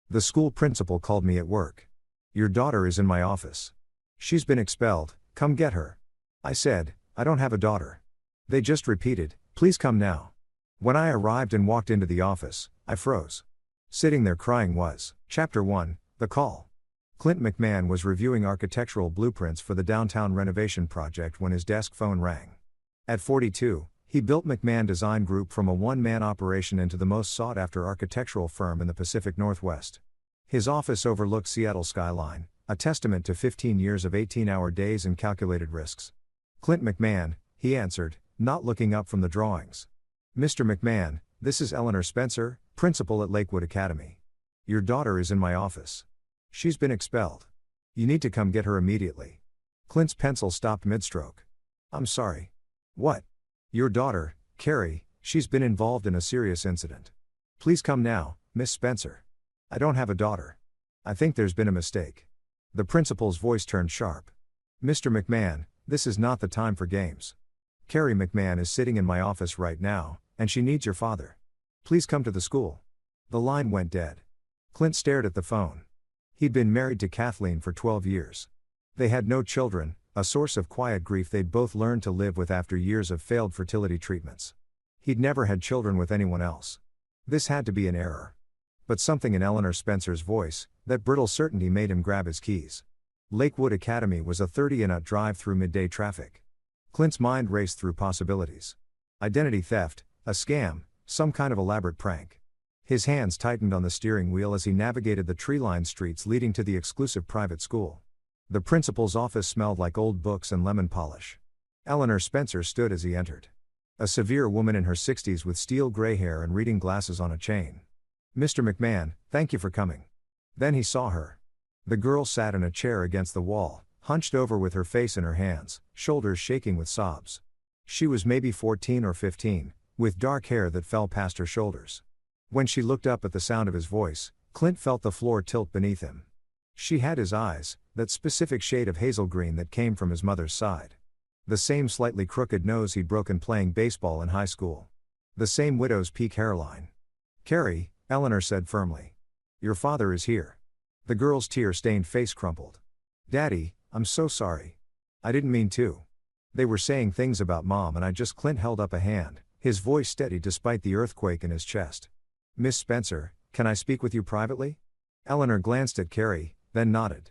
The school principal called me at work. Your daughter is in my office. She's been expelled, come get her. I said, I don't have a daughter. They just repeated, please come now. When I arrived and walked into the office, I froze. Sitting there crying was, Chapter 1, The Call. Clint McMahon was reviewing architectural blueprints for the downtown renovation project when his desk phone rang. At 42, he built McMahon Design Group from a one-man operation into the most sought-after architectural firm in the Pacific Northwest. His office overlooked Seattle's skyline, a testament to 15 years of 18-hour days and calculated risks. Clint McMahon, he answered, not looking up from the drawings. Mr. McMahon, this is Eleanor Spencer, principal at Lakewood Academy. Your daughter is in my office. She's been expelled. You need to come get her immediately. Clint's pencil stopped mid-stroke. I'm sorry. What? Your daughter, Carrie, she's been involved in a serious incident. Please come now, Miss Spencer. I don't have a daughter. I think there's been a mistake. The principal's voice turned sharp. Mr. McMahon, this is not the time for games. Carrie McMahon is sitting in my office right now, and she needs your father. Please come to the school. The line went dead. Clint stared at the phone. He'd been married to Kathleen for 12 years. They had no children, a source of quiet grief they'd both learned to live with after years of failed fertility treatments. He'd never had children with anyone else. This had to be an error. But something in Eleanor Spencer's voice, that brittle certainty, made him grab his keys. Lakewood Academy was a 30-minute drive through midday traffic. Clint's mind raced through possibilities. Identity theft, a scam, some kind of elaborate prank. His hands tightened on the steering wheel as he navigated the tree-lined streets leading to the exclusive private school. The principal's office smelled like old books and lemon polish. Eleanor Spencer stood as he entered. A severe woman in her 60s with steel gray hair and reading glasses on a chain. Mr. McMahon, thank you for coming. Then he saw her. The girl sat in a chair against the wall, hunched over with her face in her hands, shoulders shaking with sobs. She was maybe 14 or 15, with dark hair that fell past her shoulders. When she looked up at the sound of his voice, Clint felt the floor tilt beneath him. She had his eyes, that specific shade of hazel green that came from his mother's side. The same slightly crooked nose he'd broken playing baseball in high school. The same widow's peak hairline. Carrie, Eleanor said firmly. Your father is here. The girl's tear-stained face crumpled. Daddy, I'm so sorry. I didn't mean to. They were saying things about Mom and I just. Clint held up a hand, his voice steady despite the earthquake in his chest. Miss Spencer, can I speak with you privately? Eleanor glanced at Carrie, then nodded.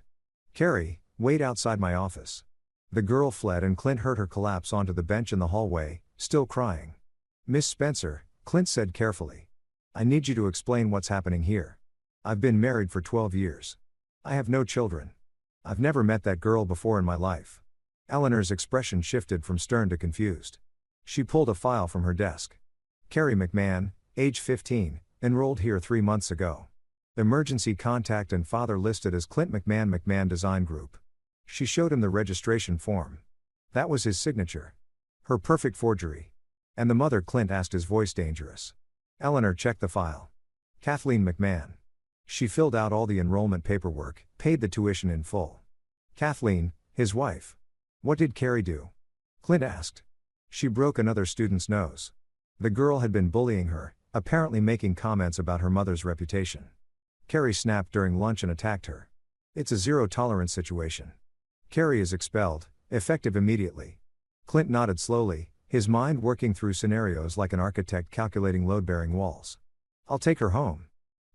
Carrie, wait outside my office. The girl fled and Clint heard her collapse onto the bench in the hallway, still crying. Miss Spencer, Clint said carefully. I need you to explain what's happening here. I've been married for 12 years. I have no children. I've never met that girl before in my life. Eleanor's expression shifted from stern to confused. She pulled a file from her desk. Carrie McMahon, age 15, enrolled here 3 months ago. Emergency contact and father listed as Clint McMahon, McMahon Design Group. She showed him the registration form. That was his signature. Her perfect forgery. And the mother? Clint asked, his voice dangerous. Eleanor checked the file. Kathleen McMahon. She filled out all the enrollment paperwork, paid the tuition in full. Kathleen, his wife. What did Carrie do? Clint asked. She broke another student's nose. The girl had been bullying her, apparently making comments about her mother's reputation. Carrie snapped during lunch and attacked her. It's a zero-tolerance situation. Carrie is expelled, effective immediately. Clint nodded slowly, his mind working through scenarios like an architect calculating load-bearing walls. I'll take her home.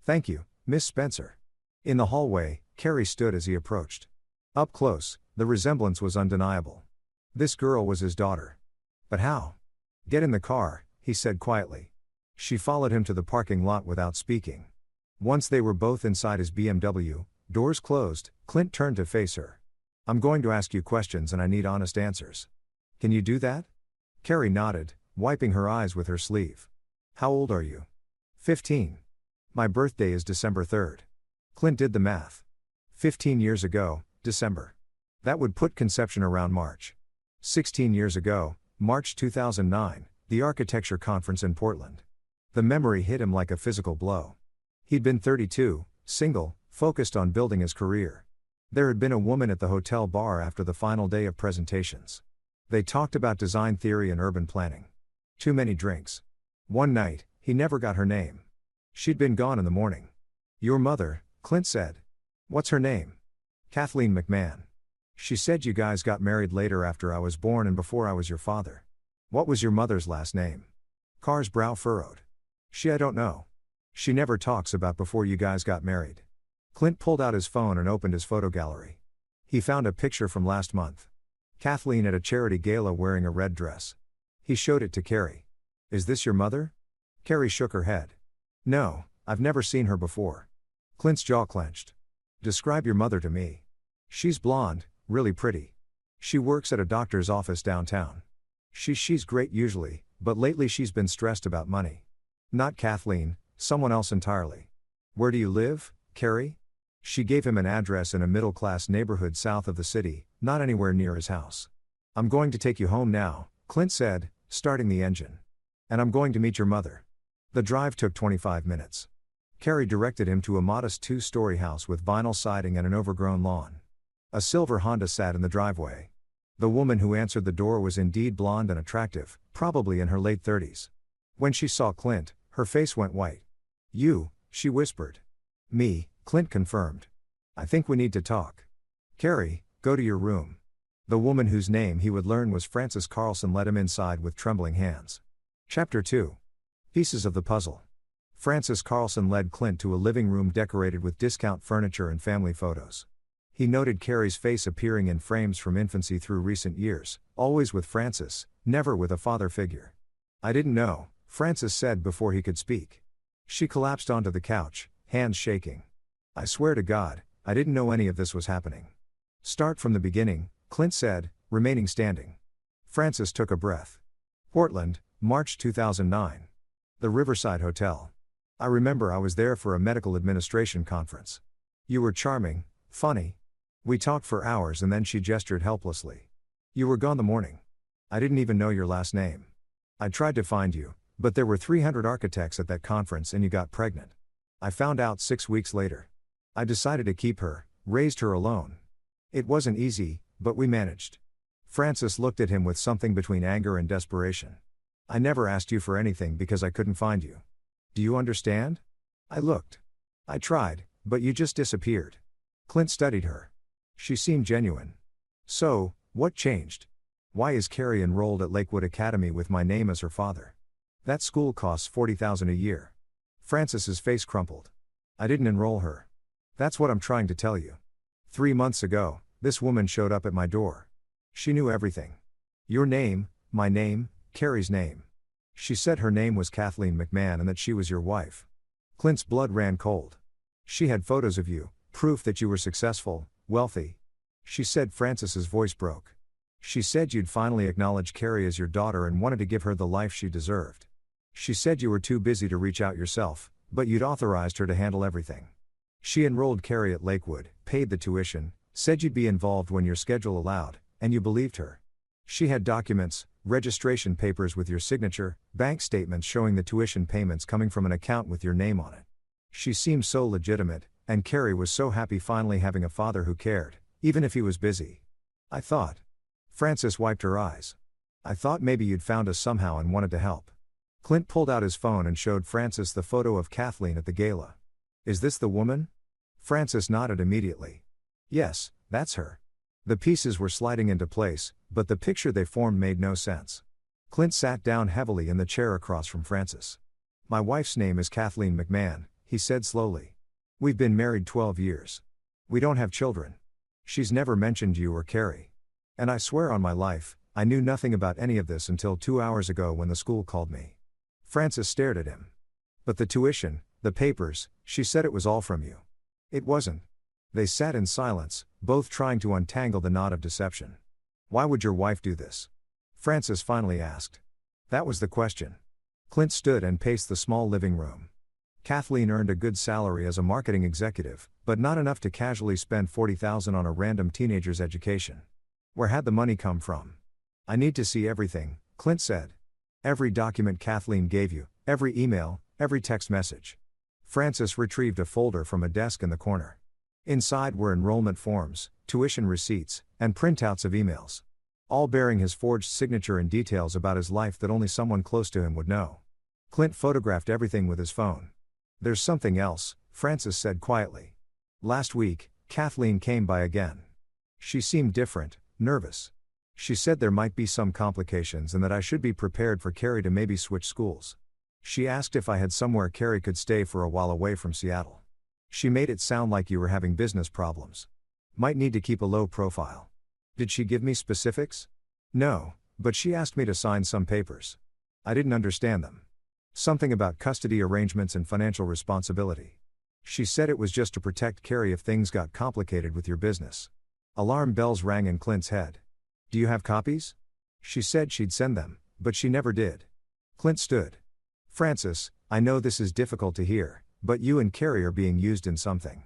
Thank you, Miss Spencer. In the hallway, Carrie stood as he approached. Up close, the resemblance was undeniable. This girl was his daughter. But how? Get in the car, he said quietly. She followed him to the parking lot without speaking. Once they were both inside his BMW, doors closed, Clint turned to face her. I'm going to ask you questions and I need honest answers. Can you do that? Carrie nodded, wiping her eyes with her sleeve. How old are you? 15. My birthday is December 3rd. Clint did the math. 15 years ago, December. That would put conception around March. 16 years ago, March 2009, the architecture conference in Portland. The memory hit him like a physical blow. He'd been 32, single, focused on building his career. There had been a woman at the hotel bar after the final day of presentations. They talked about design theory and urban planning. Too many drinks. One night, he never got her name. She'd been gone in the morning. Your mother, Clint said. What's her name? Kathleen McMahon. She said you guys got married later after I was born and before I was your father. What was your mother's last name? Carr's brow furrowed. I don't know. She never talks about before you guys got married. Clint pulled out his phone and opened his photo gallery. He found a picture from last month. Kathleen at a charity gala wearing a red dress. He showed it to Carrie. Is this your mother? Carrie shook her head. No, I've never seen her before. Clint's jaw clenched. Describe your mother to me. She's blonde, really pretty. She works at a doctor's office downtown. She's great usually, but lately she's been stressed about money. Not Kathleen, someone else entirely. Where do you live, Carrie? She gave him an address in a middle-class neighborhood south of the city, not anywhere near his house. I'm going to take you home now, Clint said, starting the engine. And I'm going to meet your mother. The drive took 25 minutes. Carrie directed him to a modest 2-story house with vinyl siding and an overgrown lawn. A silver Honda sat in the driveway. The woman who answered the door was indeed blonde and attractive, probably in her late 30s. When she saw Clint, her face went white. You, she whispered. Me, Clint confirmed. I think we need to talk. Carrie, go to your room. The woman whose name he would learn was Frances Carlson led him inside with trembling hands. Chapter 2. Pieces of the puzzle. Frances Carlson led Clint to a living room decorated with discount furniture and family photos. He noted Carrie's face appearing in frames from infancy through recent years, always with Frances, never with a father figure. I didn't know, Frances said before he could speak. She collapsed onto the couch, hands shaking. I swear to God, I didn't know any of this was happening. Start from the beginning, Clint said, remaining standing. Frances took a breath. Portland, March 2009. The Riverside Hotel. I remember I was there for a medical administration conference. You were charming, funny. We talked for hours and then she gestured helplessly. You were gone the morning. I didn't even know your last name. I tried to find you, but there were 300 architects at that conference and you got pregnant. I found out 6 weeks later. I decided to keep her, raised her alone. It wasn't easy, but we managed. Frances looked at him with something between anger and desperation. I never asked you for anything because I couldn't find you. Do you understand? I looked. I tried, but you just disappeared. Clint studied her. She seemed genuine. So, what changed? Why is Carrie enrolled at Lakewood Academy with my name as her father? That school costs $40,000 a year. Frances's face crumpled. I didn't enroll her. That's what I'm trying to tell you. 3 months ago, this woman showed up at my door. She knew everything. Your name, my name, Carrie's name. She said her name was Kathleen McMahon and that she was your wife. Clint's blood ran cold. She had photos of you, proof that you were successful, wealthy. She said Frances's voice broke. She said you'd finally acknowledged Carrie as your daughter and wanted to give her the life she deserved. She said you were too busy to reach out yourself, but you'd authorized her to handle everything. She enrolled Carrie at Lakewood, paid the tuition, said you'd be involved when your schedule allowed, and you believed her. She had documents, registration papers with your signature, bank statements showing the tuition payments coming from an account with your name on it. She seemed so legitimate, and Carrie was so happy finally having a father who cared, even if he was busy. I thought. Frances wiped her eyes. I thought maybe you'd found us somehow and wanted to help. Clint pulled out his phone and showed Frances the photo of Kathleen at the gala. Is this the woman? Frances nodded immediately. Yes, that's her. The pieces were sliding into place, but the picture they formed made no sense. Clint sat down heavily in the chair across from Frances. My wife's name is Kathleen McMahon, he said slowly. We've been married 12 years. We don't have children. She's never mentioned you or Carrie. And I swear on my life, I knew nothing about any of this until 2 hours ago when the school called me. Frances stared at him. But the tuition, the papers, she said it was all from you. It wasn't. They sat in silence, both trying to untangle the knot of deception. Why would your wife do this? Frances finally asked. That was the question. Clint stood and paced the small living room. Kathleen earned a good salary as a marketing executive, but not enough to casually spend $40,000 on a random teenager's education. Where had the money come from? I need to see everything, Clint said. Every document Kathleen gave you, every email, every text message. Frances retrieved a folder from a desk in the corner. Inside were enrollment forms, tuition receipts, and printouts of emails. All bearing his forged signature and details about his life that only someone close to him would know. Clint photographed everything with his phone. There's something else, Frances said quietly. Last week, Kathleen came by again. She seemed different, nervous. She said there might be some complications and that I should be prepared for Carrie to maybe switch schools. She asked if I had somewhere Carrie could stay for a while away from Seattle. She made it sound like you were having business problems. Might need to keep a low profile. Did she give me specifics? No, but she asked me to sign some papers. I didn't understand them. Something about custody arrangements and financial responsibility. She said it was just to protect Carrie if things got complicated with your business. Alarm bells rang in Clint's head. Do you have copies? She said she'd send them, but she never did. Clint stood. Francis, I know this is difficult to hear, but you and Carrie are being used in something.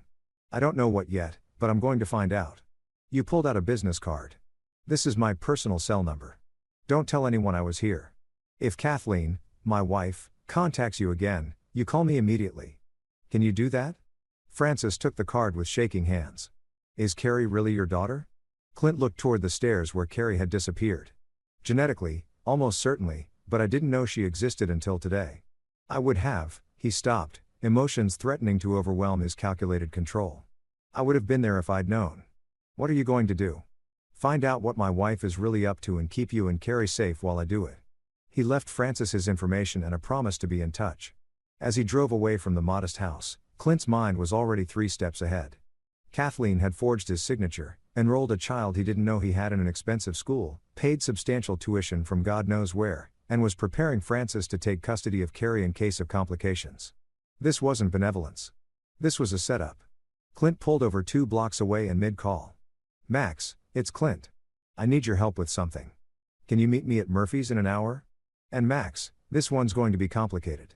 I don't know what yet, but I'm going to find out. You pulled out a business card. This is my personal cell number. Don't tell anyone I was here. If Kathleen, my wife, contacts you again, you call me immediately. Can you do that? Francis took the card with shaking hands. Is Carrie really your daughter? Clint looked toward the stairs where Carrie had disappeared. Genetically, almost certainly, but I didn't know she existed until today. I would have, he stopped, emotions threatening to overwhelm his calculated control. I would have been there if I'd known. What are you going to do? Find out what my wife is really up to and keep you and Carrie safe while I do it. He left Francis his information and a promise to be in touch. As he drove away from the modest house, Clint's mind was already 3 steps ahead. Kathleen had forged his signature, enrolled a child he didn't know he had in an expensive school, paid substantial tuition from God knows where, and was preparing Francis to take custody of Carrie in case of complications. This wasn't benevolence. This was a setup. Clint pulled over 2 blocks away in mid-call. Max, it's Clint. I need your help with something. Can you meet me at Murphy's in an hour? And Max, this one's going to be complicated.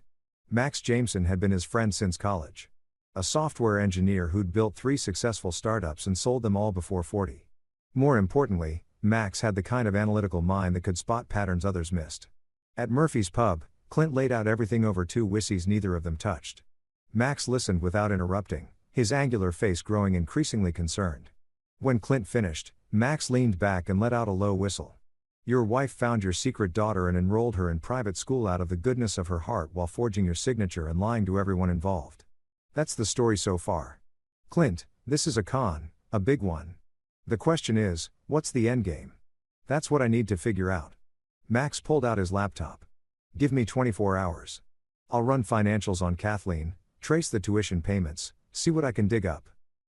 Max Jameson had been his friend since college. A software engineer who'd built 3 successful startups and sold them all before 40. More importantly, Max had the kind of analytical mind that could spot patterns others missed. At Murphy's Pub, Clint laid out everything over 2 whiskeys neither of them touched. Max listened without interrupting, his angular face growing increasingly concerned. When Clint finished, Max leaned back and let out a low whistle. Your wife found your secret daughter and enrolled her in private school out of the goodness of her heart while forging your signature and lying to everyone involved. That's the story so far. Clint, this is a con, a big one. The question is, what's the endgame? That's what I need to figure out. Max pulled out his laptop. Give me 24 hours. I'll run financials on Kathleen, trace the tuition payments, see what I can dig up.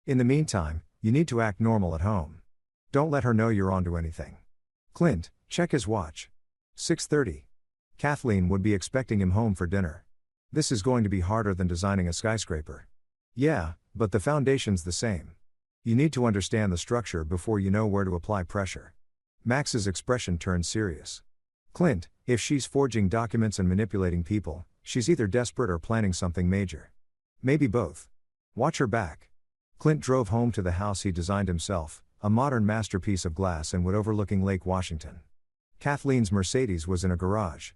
In the meantime, you need to act normal at home. Don't let her know you're onto anything. Clint, check his watch. 6:30. Kathleen would be expecting him home for dinner. This is going to be harder than designing a skyscraper. Yeah, but the foundation's the same. You need to understand the structure before you know where to apply pressure. Max's expression turned serious. Clint, if she's forging documents and manipulating people, she's either desperate or planning something major. Maybe both. Watch her back. Clint drove home to the house he designed himself, a modern masterpiece of glass and wood overlooking Lake Washington. Kathleen's Mercedes was in a garage.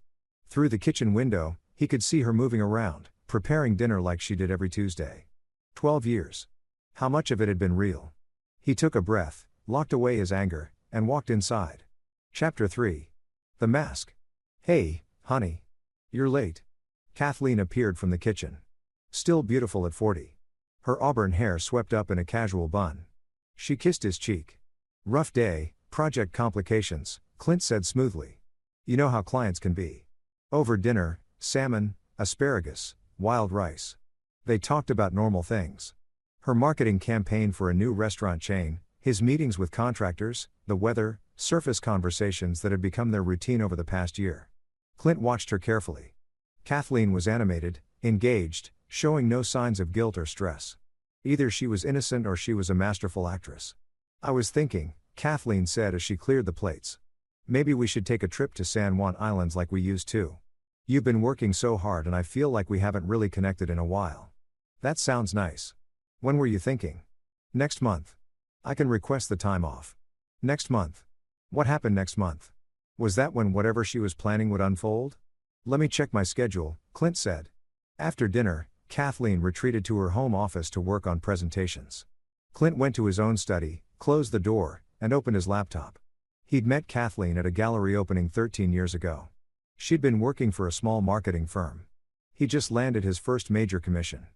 Through the kitchen window, he could see her moving around, preparing dinner like she did every Tuesday. 12 years. How much of it had been real? He took a breath, locked away his anger, and walked inside. Chapter 3. The Mask. Hey, honey. You're late. Kathleen appeared from the kitchen. Still beautiful at 40. Her auburn hair swept up in a casual bun. She kissed his cheek. Rough day, project complications, Clint said smoothly. You know how clients can be. Over dinner, salmon, asparagus, wild rice. They talked about normal things. Her marketing campaign for a new restaurant chain, his meetings with contractors, the weather, surface conversations that had become their routine over the past year. Clint watched her carefully. Kathleen was animated, engaged, showing no signs of guilt or stress. Either she was innocent or she was a masterful actress. I was thinking, Kathleen said as she cleared the plates. Maybe we should take a trip to San Juan Islands like we used to. You've been working so hard and I feel like we haven't really connected in a while. That sounds nice. When were you thinking? Next month. I can request the time off. Next month. What happened next month? Was that when whatever she was planning would unfold? Let me check my schedule, Clint said. After dinner, Kathleen retreated to her home office to work on presentations. Clint went to his own study, closed the door, and opened his laptop. He'd met Kathleen at a gallery opening 13 years ago. She'd been working for a small marketing firm. He just landed his first major commission.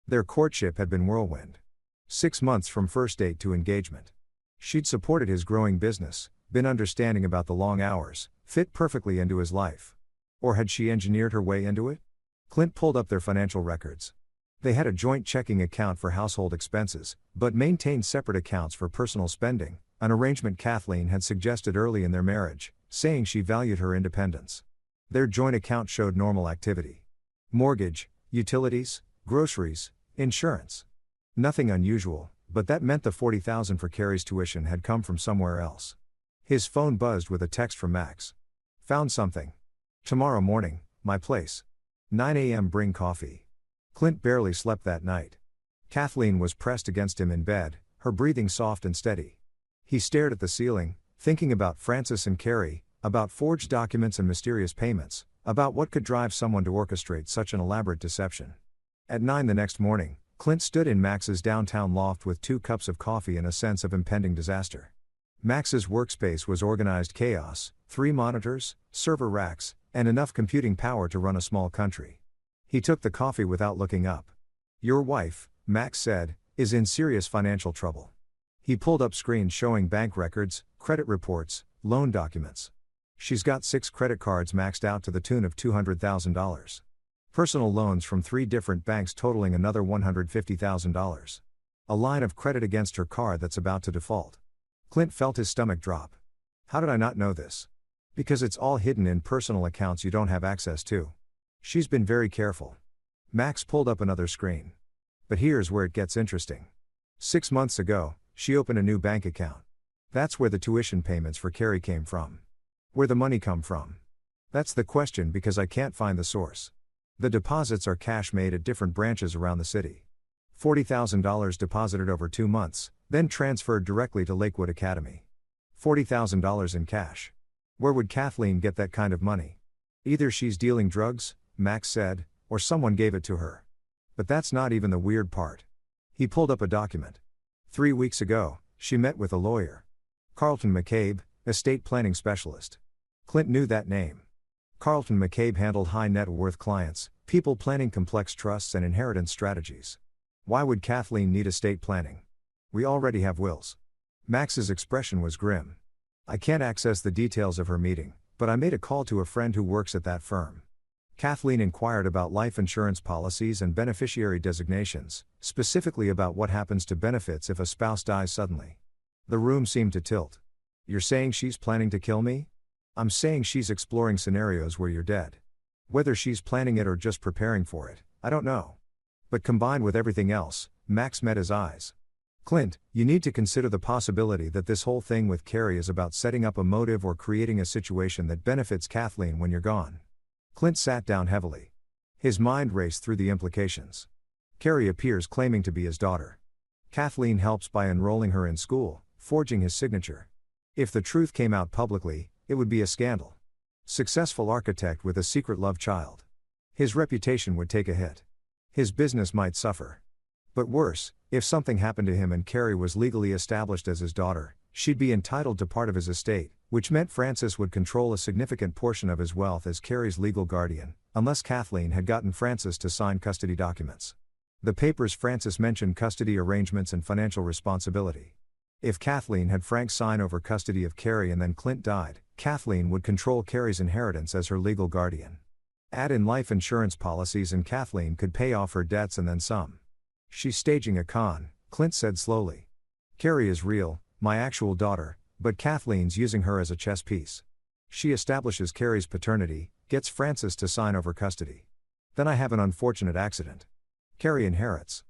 Their courtship had been whirlwind. 6 months from first date to engagement. She'd supported his growing business, been understanding about the long hours, fit perfectly into his life. Or had she engineered her way into it? Clint pulled up their financial records. They had a joint checking account for household expenses, but maintained separate accounts for personal spending, an arrangement Kathleen had suggested early in their marriage, saying she valued her independence. Their joint account showed normal activity. Mortgage, utilities, groceries, insurance. Nothing unusual, but that meant the $40,000 for Carrie's tuition had come from somewhere else. His phone buzzed with a text from Max. Found something. Tomorrow morning, my place. 9 a.m. Bring coffee. Clint barely slept that night. Kathleen was pressed against him in bed, her breathing soft and steady. He stared at the ceiling, thinking about Francis and Carrie, about forged documents and mysterious payments, about what could drive someone to orchestrate such an elaborate deception. At 9 the next morning, Clint stood in Max's downtown loft with 2 cups of coffee and a sense of impending disaster. Max's workspace was organized chaos, 3 monitors, server racks, and enough computing power to run a small country. He took the coffee without looking up. Your wife, Max said, is in serious financial trouble. He pulled up screens showing bank records, credit reports, loan documents. She's got 6 credit cards maxed out to the tune of $200,000. Personal loans from 3 different banks totaling another $150,000. A line of credit against her car that's about to default. Clint felt his stomach drop. How did I not know this? Because it's all hidden in personal accounts you don't have access to. She's been very careful. Max pulled up another screen. But here's where it gets interesting. 6 months ago, she opened a new bank account. That's where the tuition payments for Carrie came from. Where the money come from? That's the question because I can't find the source. The deposits are cash made at different branches around the city. $40,000 deposited over 2 months, then transferred directly to Lakewood Academy. $40,000 in cash. Where would Kathleen get that kind of money? Either she's dealing drugs, Max said, or someone gave it to her. But that's not even the weird part. He pulled up a document. 3 weeks ago, she met with a lawyer. Carlton McCabe, estate planning specialist. Clint knew that name. Carlton McCabe handled high net worth clients, people planning complex trusts and inheritance strategies. Why would Kathleen need estate planning? We already have wills. Max's expression was grim. I can't access the details of her meeting, but I made a call to a friend who works at that firm. Kathleen inquired about life insurance policies and beneficiary designations, specifically about what happens to benefits if a spouse dies suddenly. The room seemed to tilt. You're saying she's planning to kill me? I'm saying she's exploring scenarios where you're dead. Whether she's planning it or just preparing for it, I don't know. But combined with everything else, Max met his eyes. Clint, you need to consider the possibility that this whole thing with Carrie is about setting up a motive or creating a situation that benefits Kathleen when you're gone. Clint sat down heavily. His mind raced through the implications. Carrie appears claiming to be his daughter. Kathleen helps by enrolling her in school, forging his signature. If the truth came out publicly, it would be a scandal. Successful architect with a secret love child. His reputation would take a hit. His business might suffer. But worse, if something happened to him and Carrie was legally established as his daughter, she'd be entitled to part of his estate, which meant Francis would control a significant portion of his wealth as Carrie's legal guardian, unless Kathleen had gotten Francis to sign custody documents. The papers Francis mentioned custody arrangements and financial responsibility. If Kathleen had Frank sign over custody of Carrie and then Clint died, Kathleen would control Carrie's inheritance as her legal guardian. Add in life insurance policies and Kathleen could pay off her debts and then some. She's staging a con, Clint said slowly. Carrie is real, my actual daughter, but Kathleen's using her as a chess piece. She establishes Carrie's paternity, gets Francis to sign over custody. Then I have an unfortunate accident. Carrie inherits.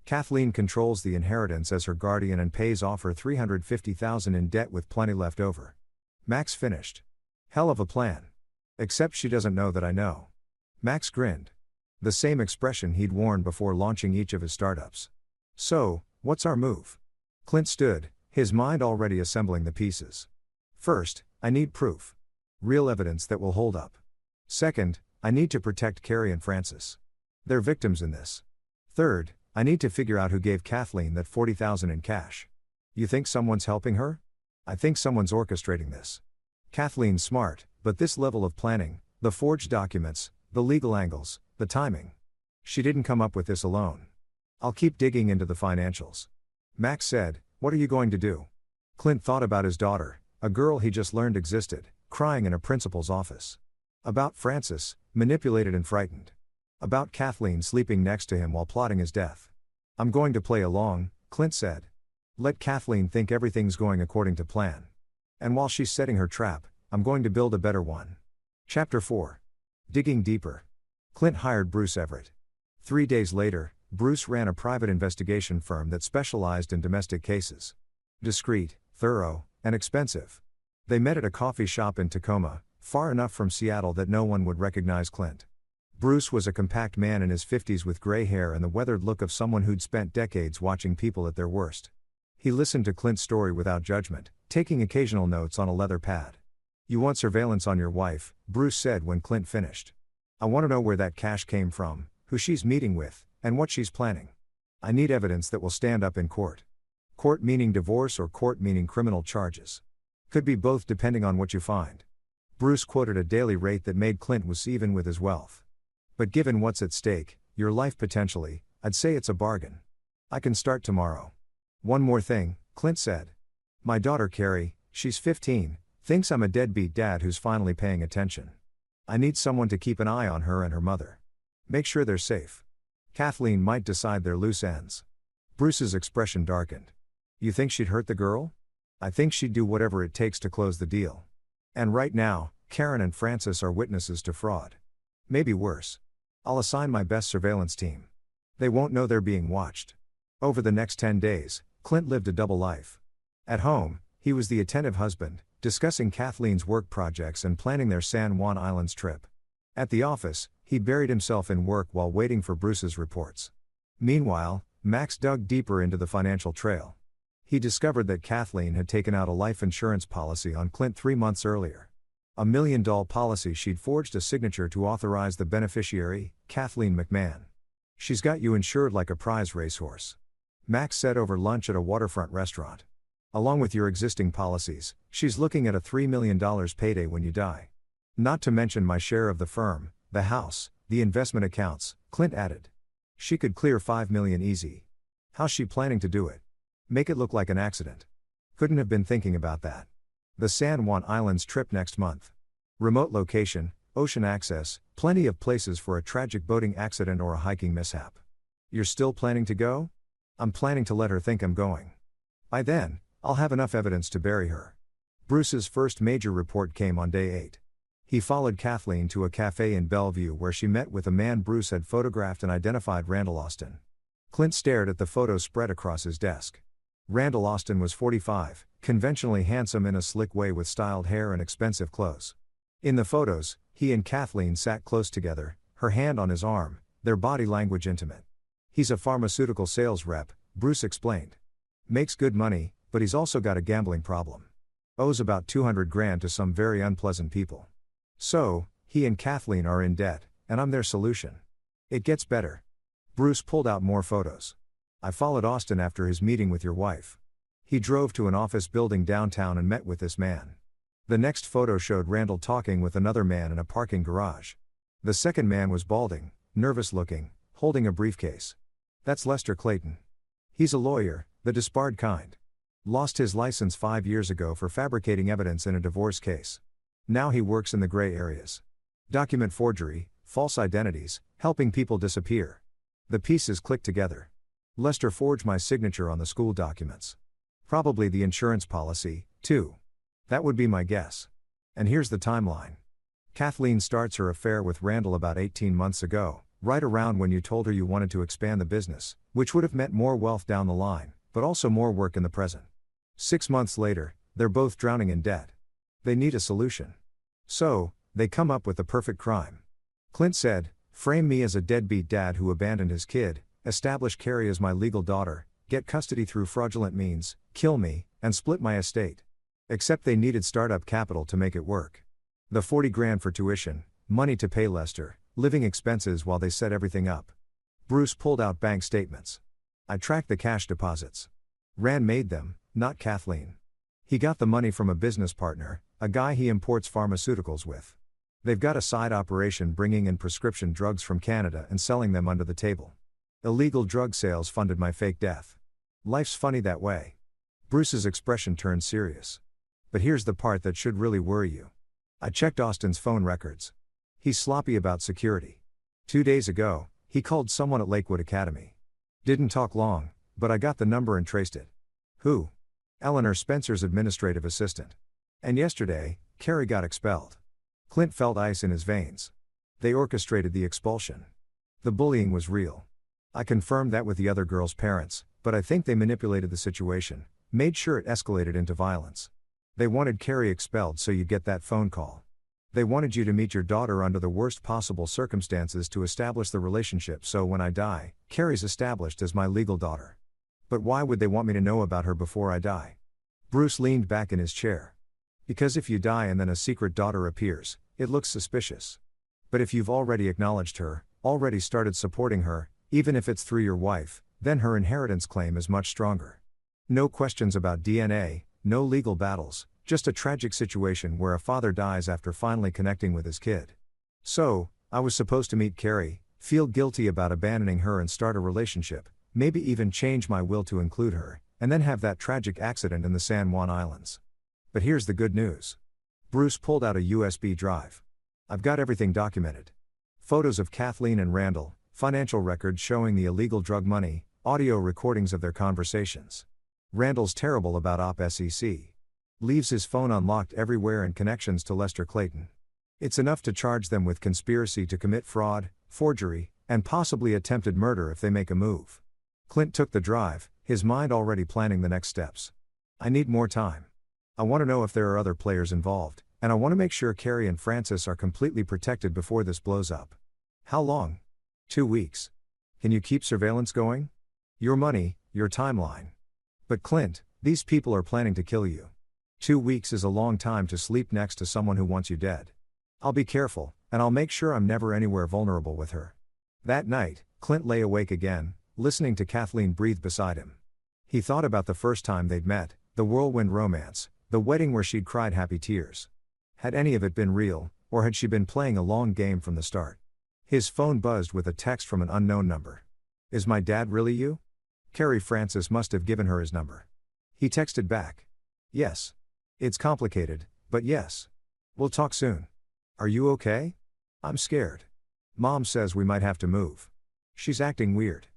Kathleen controls the inheritance as her guardian and pays off her $350,000 in debt with plenty left over. Max finished. Hell of a plan. Except she doesn't know that I know. Max grinned. The same expression he'd worn before launching each of his startups. So, what's our move? Clint stood, his mind already assembling the pieces. First, I need proof. Real evidence that will hold up. Second, I need to protect Carrie and Francis. They're victims in this. Third, I need to figure out who gave Kathleen that $40,000 in cash. You think someone's helping her? I think someone's orchestrating this. Kathleen's smart, but this level of planning, the forged documents, the legal angles, the timing. She didn't come up with this alone. I'll keep digging into the financials. Max said, "What are you going to do?" Clint thought about his daughter, a girl he just learned existed, crying in a principal's office. About Francis, manipulated and frightened. About Kathleen sleeping next to him while plotting his death. "I'm going to play along," Clint said. "Let Kathleen think everything's going according to plan. And while she's setting her trap, I'm going to build a better one." Chapter 4. Digging Deeper. Clint hired Bruce Everett. 3 days later, Bruce ran a private investigation firm that specialized in domestic cases. Discreet, thorough, and expensive. They met at a coffee shop in Tacoma, far enough from Seattle that no one would recognize Clint. Bruce was a compact man in his 50s with gray hair and the weathered look of someone who'd spent decades watching people at their worst. He listened to Clint's story without judgment, taking occasional notes on a leather pad. "You want surveillance on your wife," Bruce said when Clint finished. "I want to know where that cash came from, who she's meeting with, and what she's planning. I need evidence that will stand up in court." Court meaning divorce or court meaning criminal charges. Could be both depending on what you find. Bruce quoted a daily rate that made Clint was even with his wealth. "But given what's at stake, your life potentially, I'd say it's a bargain. I can start tomorrow." "One more thing," Clint said. "My daughter Carrie, she's 15, thinks I'm a deadbeat dad who's finally paying attention. I need someone to keep an eye on her and her mother. Make sure they're safe. Kathleen might decide they're loose ends." Bruce's expression darkened. "You think she'd hurt the girl?" "I think she'd do whatever it takes to close the deal. And right now, Karen and Francis are witnesses to fraud. Maybe worse. I'll assign my best surveillance team. They won't know they're being watched." Over the next 10 days, Clint lived a double life. At home, he was the attentive husband, discussing Kathleen's work projects and planning their San Juan Islands trip. At the office, he buried himself in work while waiting for Bruce's reports. Meanwhile, Max dug deeper into the financial trail. He discovered that Kathleen had taken out a life insurance policy on Clint 3 months earlier. A $1 million policy she'd forged a signature to authorize the beneficiary, Kathleen McMahon. "She's got you insured like a prize racehorse," Max said over lunch at a waterfront restaurant. "Along with your existing policies, she's looking at a $3 million payday when you die. Not to mention my share of the firm, the house, the investment accounts," Clint added. "She could clear $5 million easy. How's she planning to do it? Make it look like an accident." "Couldn't have been thinking about that. The San Juan Islands trip next month. Remote location, ocean access, plenty of places for a tragic boating accident or a hiking mishap." "You're still planning to go?" "I'm planning to let her think I'm going. By then, I'll have enough evidence to bury her." Bruce's first major report came on day 8. He followed Kathleen to a cafe in Bellevue where she met with a man Bruce had photographed and identified: Randall Austin. Clint stared at the photos spread across his desk. Randall Austin was 45, conventionally handsome in a slick way with styled hair and expensive clothes. In the photos, he and Kathleen sat close together, her hand on his arm, their body language intimate. "He's a pharmaceutical sales rep," Bruce explained. "Makes good money, but he's also got a gambling problem. Owes about $200,000 to some very unpleasant people. So, he and Kathleen are in debt, and I'm their solution. It gets better." Bruce pulled out more photos. "I followed Austin after his meeting with your wife. He drove to an office building downtown and met with this man." The next photo showed Randall talking with another man in a parking garage. The second man was balding, nervous looking, holding a briefcase. "That's Lester Clayton. He's a lawyer, the disbarred kind. Lost his license 5 years ago for fabricating evidence in a divorce case. Now he works in the gray areas. Document forgery, false identities, helping people disappear." The pieces clicked together. "Lester forged my signature on the school documents. Probably the insurance policy, too. That would be my guess. And here's the timeline. Kathleen starts her affair with Randall about 18 months ago, right around when you told her you wanted to expand the business, which would have meant more wealth down the line, but also more work in the present. 6 months later, they're both drowning in debt. They need a solution. So, they come up with the perfect crime." Clint said, "Frame me as a deadbeat dad who abandoned his kid, establish Carrie as my legal daughter, get custody through fraudulent means, kill me, and split my estate." Except they needed startup capital to make it work. The $40,000 for tuition, money to pay Lester, living expenses while they set everything up. Bruce pulled out bank statements. "I tracked the cash deposits. Rand made them, not Kathleen. He got the money from a business partner, a guy he imports pharmaceuticals with. They've got a side operation bringing in prescription drugs from Canada and selling them under the table. Illegal drug sales funded my fake death. Life's funny that way. Bruce's expression turned serious. But here's the part that should really worry you. I checked Austin's phone records. He's sloppy about security. 2 days ago, he called someone at Lakewood Academy. Didn't talk long, but I got the number and traced it. Who? Eleanor Spencer's administrative assistant. And yesterday, Carrie got expelled. Clint felt ice in his veins. They orchestrated the expulsion. The bullying was real. I confirmed that with the other girl's parents, but I think they manipulated the situation, made sure it escalated into violence. They wanted Carrie expelled so you'd get that phone call. They wanted you to meet your daughter under the worst possible circumstances to establish the relationship so when I die, Carrie's established as my legal daughter. But why would they want me to know about her before I die? Bruce leaned back in his chair. Because if you die and then a secret daughter appears, it looks suspicious. But if you've already acknowledged her, already started supporting her, even if it's through your wife, then her inheritance claim is much stronger. No questions about DNA, no legal battles, just a tragic situation where a father dies after finally connecting with his kid. So, I was supposed to meet Carrie, feel guilty about abandoning her and start a relationship, maybe even change my will to include her, and then have that tragic accident in the San Juan Islands. But here's the good news. Bruce pulled out a USB drive. I've got everything documented. Photos of Kathleen and Randall, financial records showing the illegal drug money, audio recordings of their conversations. Randall's terrible about OPSEC. Leaves his phone unlocked everywhere and connections to Lester Clayton. It's enough to charge them with conspiracy to commit fraud, forgery, and possibly attempted murder if they make a move. Clint took the drive, his mind already planning the next steps. I need more time. I want to know if there are other players involved, and I want to make sure Carrie and Francis are completely protected before this blows up. How long? 2 weeks. Can you keep surveillance going? Your money, your timeline. But Clint, these people are planning to kill you. 2 weeks is a long time to sleep next to someone who wants you dead. I'll be careful, and I'll make sure I'm never anywhere vulnerable with her. That night, Clint lay awake again, listening to Kathleen breathe beside him. He thought about the first time they'd met, the whirlwind romance, the wedding where she'd cried happy tears. Had any of it been real, or had she been playing a long game from the start? His phone buzzed with a text from an unknown number. Is my dad really you? Carrie Francis must have given her his number. He texted back. Yes. It's complicated, but yes. We'll talk soon. Are you okay? I'm scared. Mom says we might have to move. She's acting weird.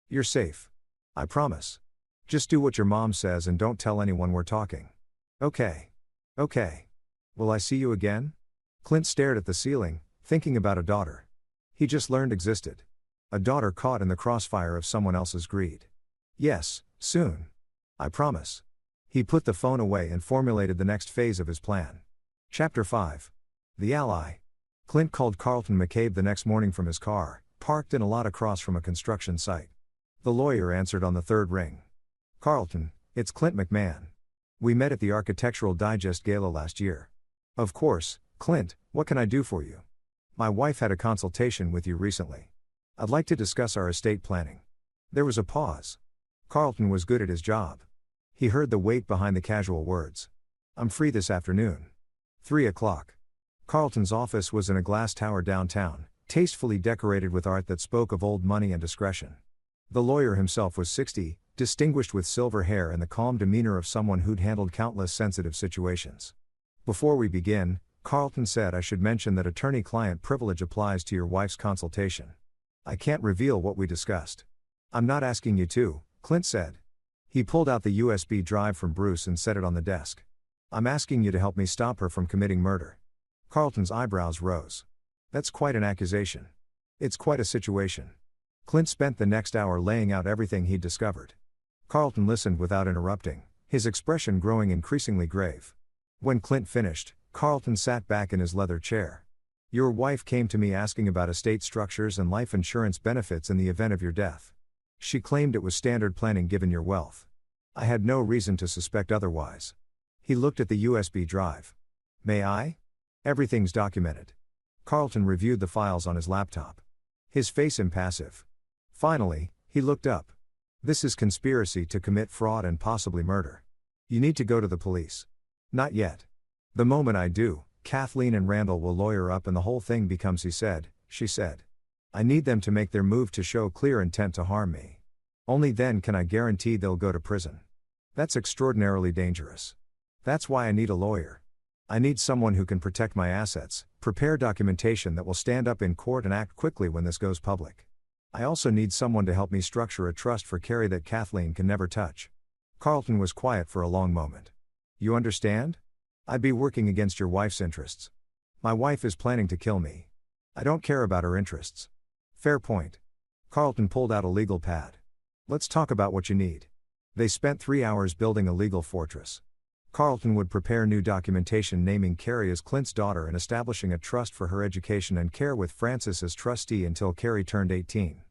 You're safe. I promise. Just do what your mom says and don't tell anyone we're talking. Okay. Okay. Will I see you again? Clint stared at the ceiling, thinking about a daughter he just learned existed. A daughter caught in the crossfire of someone else's greed. Yes, soon. I promise. He put the phone away and formulated the next phase of his plan. Chapter 5. The Ally. Clint called Carlton McCabe the next morning from his car, parked in a lot across from a construction site. The lawyer answered on the third ring. Carlton, it's Clint McMahon. We met at the Architectural Digest Gala last year. Of course, Clint, what can I do for you? My wife had a consultation with you recently. I'd like to discuss our estate planning. There was a pause. Carlton was good at his job. He heard the weight behind the casual words. I'm free this afternoon. 3 o'clock. Carlton's office was in a glass tower downtown, tastefully decorated with art that spoke of old money and discretion. The lawyer himself was 60, distinguished with silver hair and the calm demeanor of someone who'd handled countless sensitive situations. Before we begin, Carlton said I should mention that attorney-client privilege applies to your wife's consultation. I can't reveal what we discussed. I'm not asking you to, Clint said. He pulled out the USB drive from Bruce and set it on the desk. I'm asking you to help me stop her from committing murder. Carlton's eyebrows rose. That's quite an accusation. It's quite a situation. Clint spent the next hour laying out everything he'd discovered. Carlton listened without interrupting, his expression growing increasingly grave. When Clint finished, Carlton sat back in his leather chair. Your wife came to me asking about estate structures and life insurance benefits in the event of your death. She claimed it was standard planning given your wealth. I had no reason to suspect otherwise. He looked at the USB drive. May I? Everything's documented. Carlton reviewed the files on his laptop. His face impassive. Finally, he looked up. This is conspiracy to commit fraud and possibly murder. You need to go to the police. Not yet. The moment I do, Kathleen and Randall will lawyer up and the whole thing becomes she said. I need them to make their move to show clear intent to harm me. Only then can I guarantee they'll go to prison. That's extraordinarily dangerous. That's why I need a lawyer. I need someone who can protect my assets, prepare documentation that will stand up in court and act quickly when this goes public. I also need someone to help me structure a trust for Carrie that Kathleen can never touch. Carlton was quiet for a long moment. You understand? I'd be working against your wife's interests. My wife is planning to kill me. I don't care about her interests. Fair point. Carlton pulled out a legal pad. Let's talk about what you need. They spent 3 hours building a legal fortress. Carlton would prepare new documentation naming Carrie as Clint's daughter and establishing a trust for her education and care with Francis as trustee until Carrie turned 18.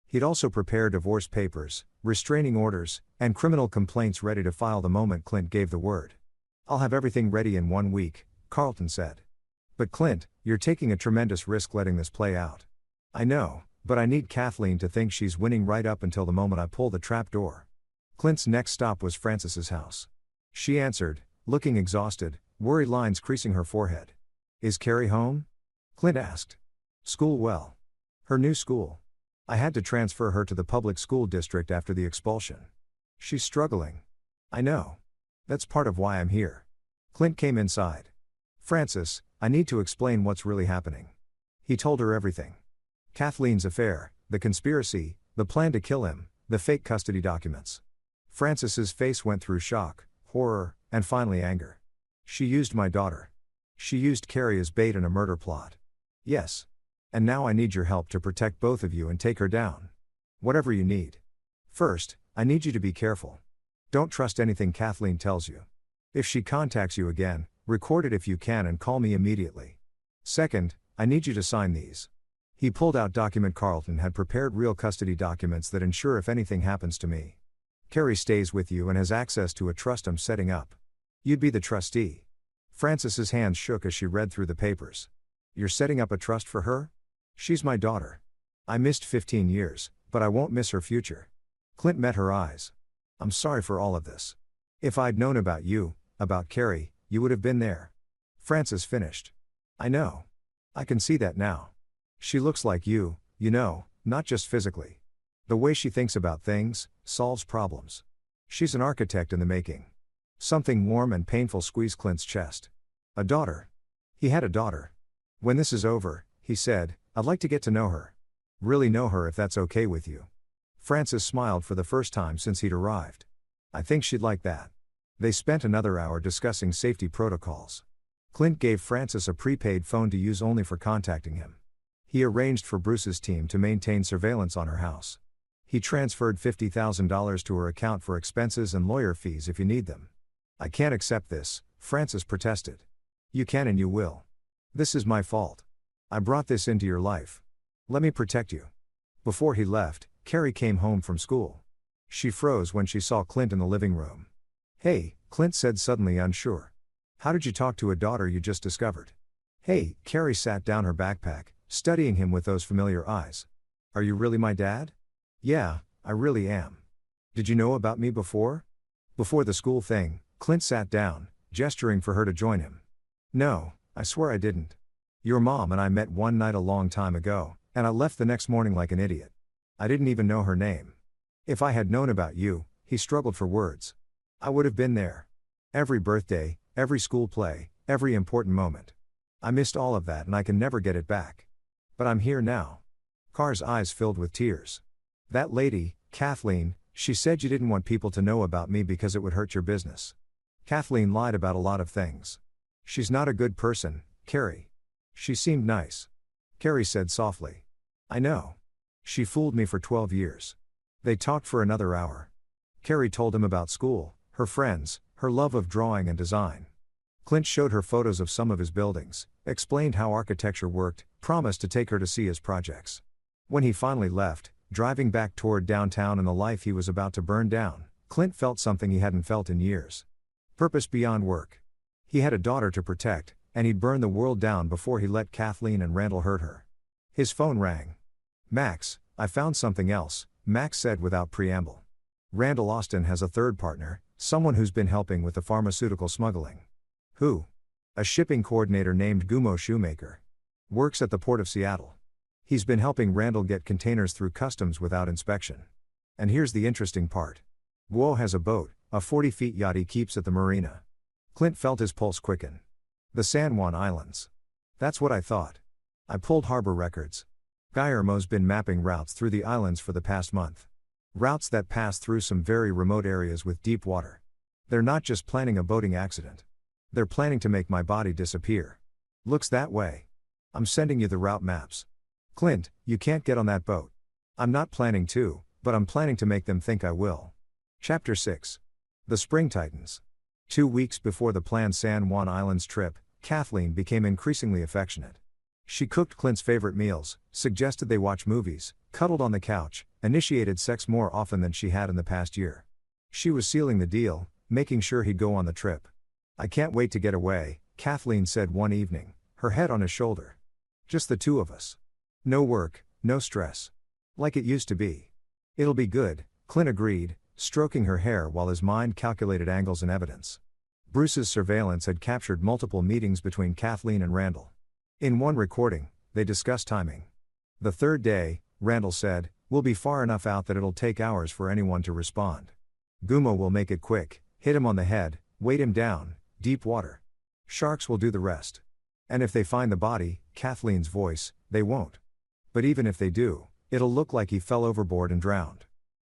He'd also prepare divorce papers, restraining orders, and criminal complaints ready to file the moment Clint gave the word. I'll have everything ready in 1 week, Carlton said. But Clint, you're taking a tremendous risk letting this play out. I know, but I need Kathleen to think she's winning right up until the moment I pull the trap door. Clint's next stop was Francis's house. She answered, looking exhausted, worry lines creasing her forehead. Is Carrie home? Clint asked. School well. Her new school. I had to transfer her to the public school district after the expulsion. She's struggling. I know. That's part of why I'm here. Clint came inside. Francis, I need to explain what's really happening. He told her everything. Kathleen's affair, the conspiracy, the plan to kill him, the fake custody documents. Francis's face went through shock, horror, and finally anger. She used my daughter. She used Carrie as bait in a murder plot. Yes. And now I need your help to protect both of you and take her down. Whatever you need. First, I need you to be careful. Don't trust anything Kathleen tells you. If she contacts you again, record it if you can and call me immediately. Second, I need you to sign these. He pulled out document. Carlton had prepared real custody documents that ensure if anything happens to me, Carrie stays with you and has access to a trust I'm setting up. You'd be the trustee. Francis's hands shook as she read through the papers. You're setting up a trust for her? She's my daughter. I missed 15 years, but I won't miss her future. Clint met her eyes. I'm sorry for all of this. If I'd known about you, about Carrie, you would have been there. Francis finished. I know. I can see that now. She looks like you, not just physically. The way she thinks about things, solves problems. She's an architect in the making. Something warm and painful squeezed Clint's chest. A daughter. He had a daughter. When this is over, he said, I'd like to get to know her. Really know her if that's okay with you. Francis smiled for the first time since he'd arrived. I think she'd like that. They spent another hour discussing safety protocols. Clint gave Francis a prepaid phone to use only for contacting him. He arranged for Bruce's team to maintain surveillance on her house. He transferred $50,000 to her account for expenses and lawyer fees if you need them. I can't accept this, Francis protested. You can and you will. This is my fault. I brought this into your life. Let me protect you. Before he left, Carrie came home from school. She froze when she saw Clint in the living room. Hey, Clint said suddenly unsure. How did you talk to a daughter you just discovered? Hey, Carrie sat down her backpack, studying him with those familiar eyes. Are you really my dad? Yeah, I really am. Did you know about me before? Before the school thing, Clint sat down, gesturing for her to join him. No, I swear I didn't. Your mom and I met one night a long time ago, and I left the next morning like an idiot. I didn't even know her name. If I had known about you, he struggled for words. I would have been there. Every birthday, every school play, every important moment. I missed all of that and I can never get it back. But I'm here now. Carr's eyes filled with tears. That lady, Kathleen, she said you didn't want people to know about me because it would hurt your business. Kathleen lied about a lot of things. She's not a good person, Carrie. She seemed nice. Carrie said softly. I know. She fooled me for 12 years. They talked for another hour. Carrie told him about school, her friends, her love of drawing and design. Clint showed her photos of some of his buildings, explained how architecture worked, promised to take her to see his projects. When he finally left, driving back toward downtown and the life he was about to burn down, Clint felt something he hadn't felt in years. Purpose beyond work. He had a daughter to protect, and he'd burn the world down before he let Kathleen and Randall hurt her. His phone rang. Max, I found something else, Max said without preamble. Randall Austin has a third partner, someone who's been helping with the pharmaceutical smuggling. Who? A shipping coordinator named Gumo Shoemaker. Works at the Port of Seattle. He's been helping Randall get containers through customs without inspection. And here's the interesting part. Guo has a boat, a 40-foot yacht he keeps at the marina. Clint felt his pulse quicken. The San Juan Islands. That's what I thought. I pulled harbor records. Guillermo's been mapping routes through the islands for the past month. Routes that pass through some very remote areas with deep water. They're not just planning a boating accident. They're planning to make my body disappear. Looks that way. I'm sending you the route maps. Clint, you can't get on that boat. I'm not planning to, but I'm planning to make them think I will. Chapter 6. The Spring Titans. 2 weeks before the planned San Juan Islands trip, Kathleen became increasingly affectionate. She cooked Clint's favorite meals, suggested they watch movies, cuddled on the couch, initiated sex more often than she had in the past year. She was sealing the deal, making sure he'd go on the trip. I can't wait to get away, Kathleen said one evening, her head on his shoulder. Just the two of us. No work, no stress. Like it used to be. It'll be good, Clint agreed, stroking her hair while his mind calculated angles and evidence. Bruce's surveillance had captured multiple meetings between Kathleen and Randall. In one recording, they discussed timing. The third day, Randall said, "We'll be far enough out that it'll take hours for anyone to respond. Gumo will make it quick, hit him on the head, weight him down, deep water. Sharks will do the rest. And if they find the body," Kathleen's voice, "they won't. But even if they do, it'll look like he fell overboard and drowned.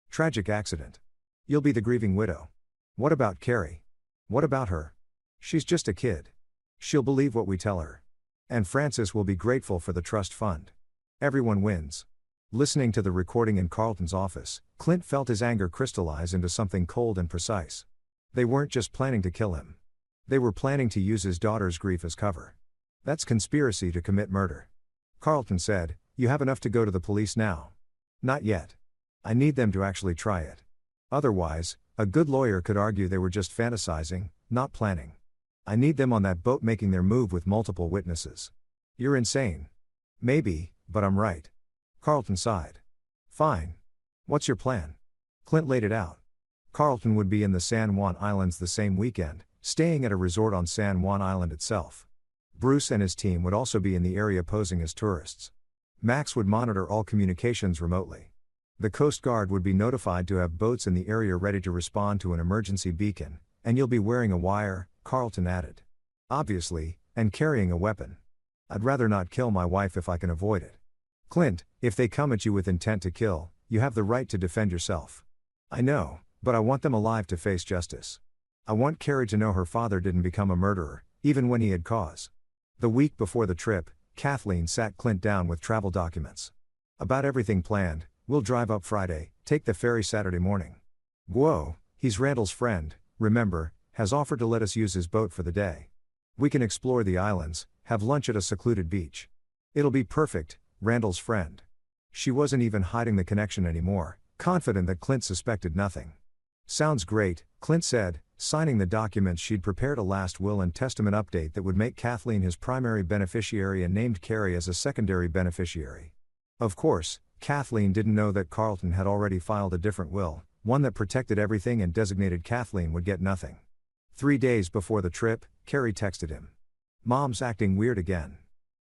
Tragic accident. You'll be the grieving widow. What about Carrie? What about her? She's just a kid. She'll believe what we tell her. And Francis will be grateful for the trust fund. Everyone wins." Listening to the recording in Carlton's office, Clint felt his anger crystallize into something cold and precise. They weren't just planning to kill him. They were planning to use his daughter's grief as cover. That's conspiracy to commit murder. Carlton said, "You have enough to go to the police now." "Not yet. I need them to actually try it. Otherwise, a good lawyer could argue they were just fantasizing, not planning. I need them on that boat making their move with multiple witnesses." "You're insane." "Maybe, but I'm right." Carlton sighed. "Fine. What's your plan?" Clint laid it out. Carlton would be in the San Juan Islands the same weekend, staying at a resort on San Juan Island itself. Bruce and his team would also be in the area posing as tourists. Max would monitor all communications remotely. The Coast Guard would be notified to have boats in the area ready to respond to an emergency beacon, and you'll be wearing a wire, Carlton added. "Obviously, and carrying a weapon. I'd rather not kill my wife if I can avoid it." "Clint, if they come at you with intent to kill, you have the right to defend yourself." "I know, but I want them alive to face justice. I want Carrie to know her father didn't become a murderer, even when he had cause." The week before the trip, Kathleen sat Clint down with travel documents. "About everything planned, we'll drive up Friday, take the ferry Saturday morning. Guo, he's Randall's friend, remember, has offered to let us use his boat for the day. We can explore the islands, have lunch at a secluded beach. It'll be perfect, Randall's friend." She wasn't even hiding the connection anymore, confident that Clint suspected nothing. "Sounds great," Clint said, signing the documents she'd prepared, a last will and testament update that would make Kathleen his primary beneficiary and named Carrie as a secondary beneficiary. Of course, Kathleen didn't know that Carlton had already filed a different will, one that protected everything and designated Kathleen would get nothing. 3 days before the trip, Carrie texted him. "Mom's acting weird again.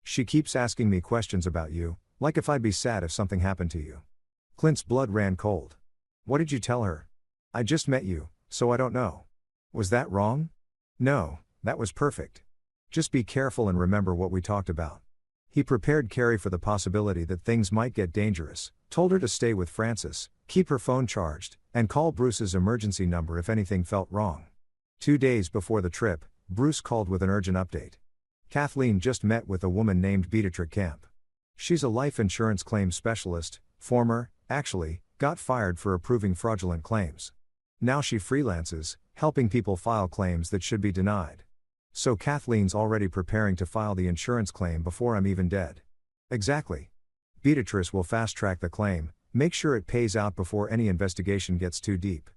She keeps asking me questions about you, like if I'd be sad if something happened to you." Clint's blood ran cold. "What did you tell her?" "I just met you, so I don't know." "Was that wrong?" "No, that was perfect. Just be careful and remember what we talked about." He prepared Carrie for the possibility that things might get dangerous, told her to stay with Francis, keep her phone charged, and call Bruce's emergency number if anything felt wrong. 2 days before the trip, Bruce called with an urgent update. Kathleen just met with a woman named Beatrice Camp. She's a life insurance claims specialist, actually, got fired for approving fraudulent claims. Now she freelances, helping people file claims that should be denied. So Kathleen's already preparing to file the insurance claim before I'm even dead. Exactly. Beatrice will fast-track the claim, make sure it pays out before any investigation gets too deep.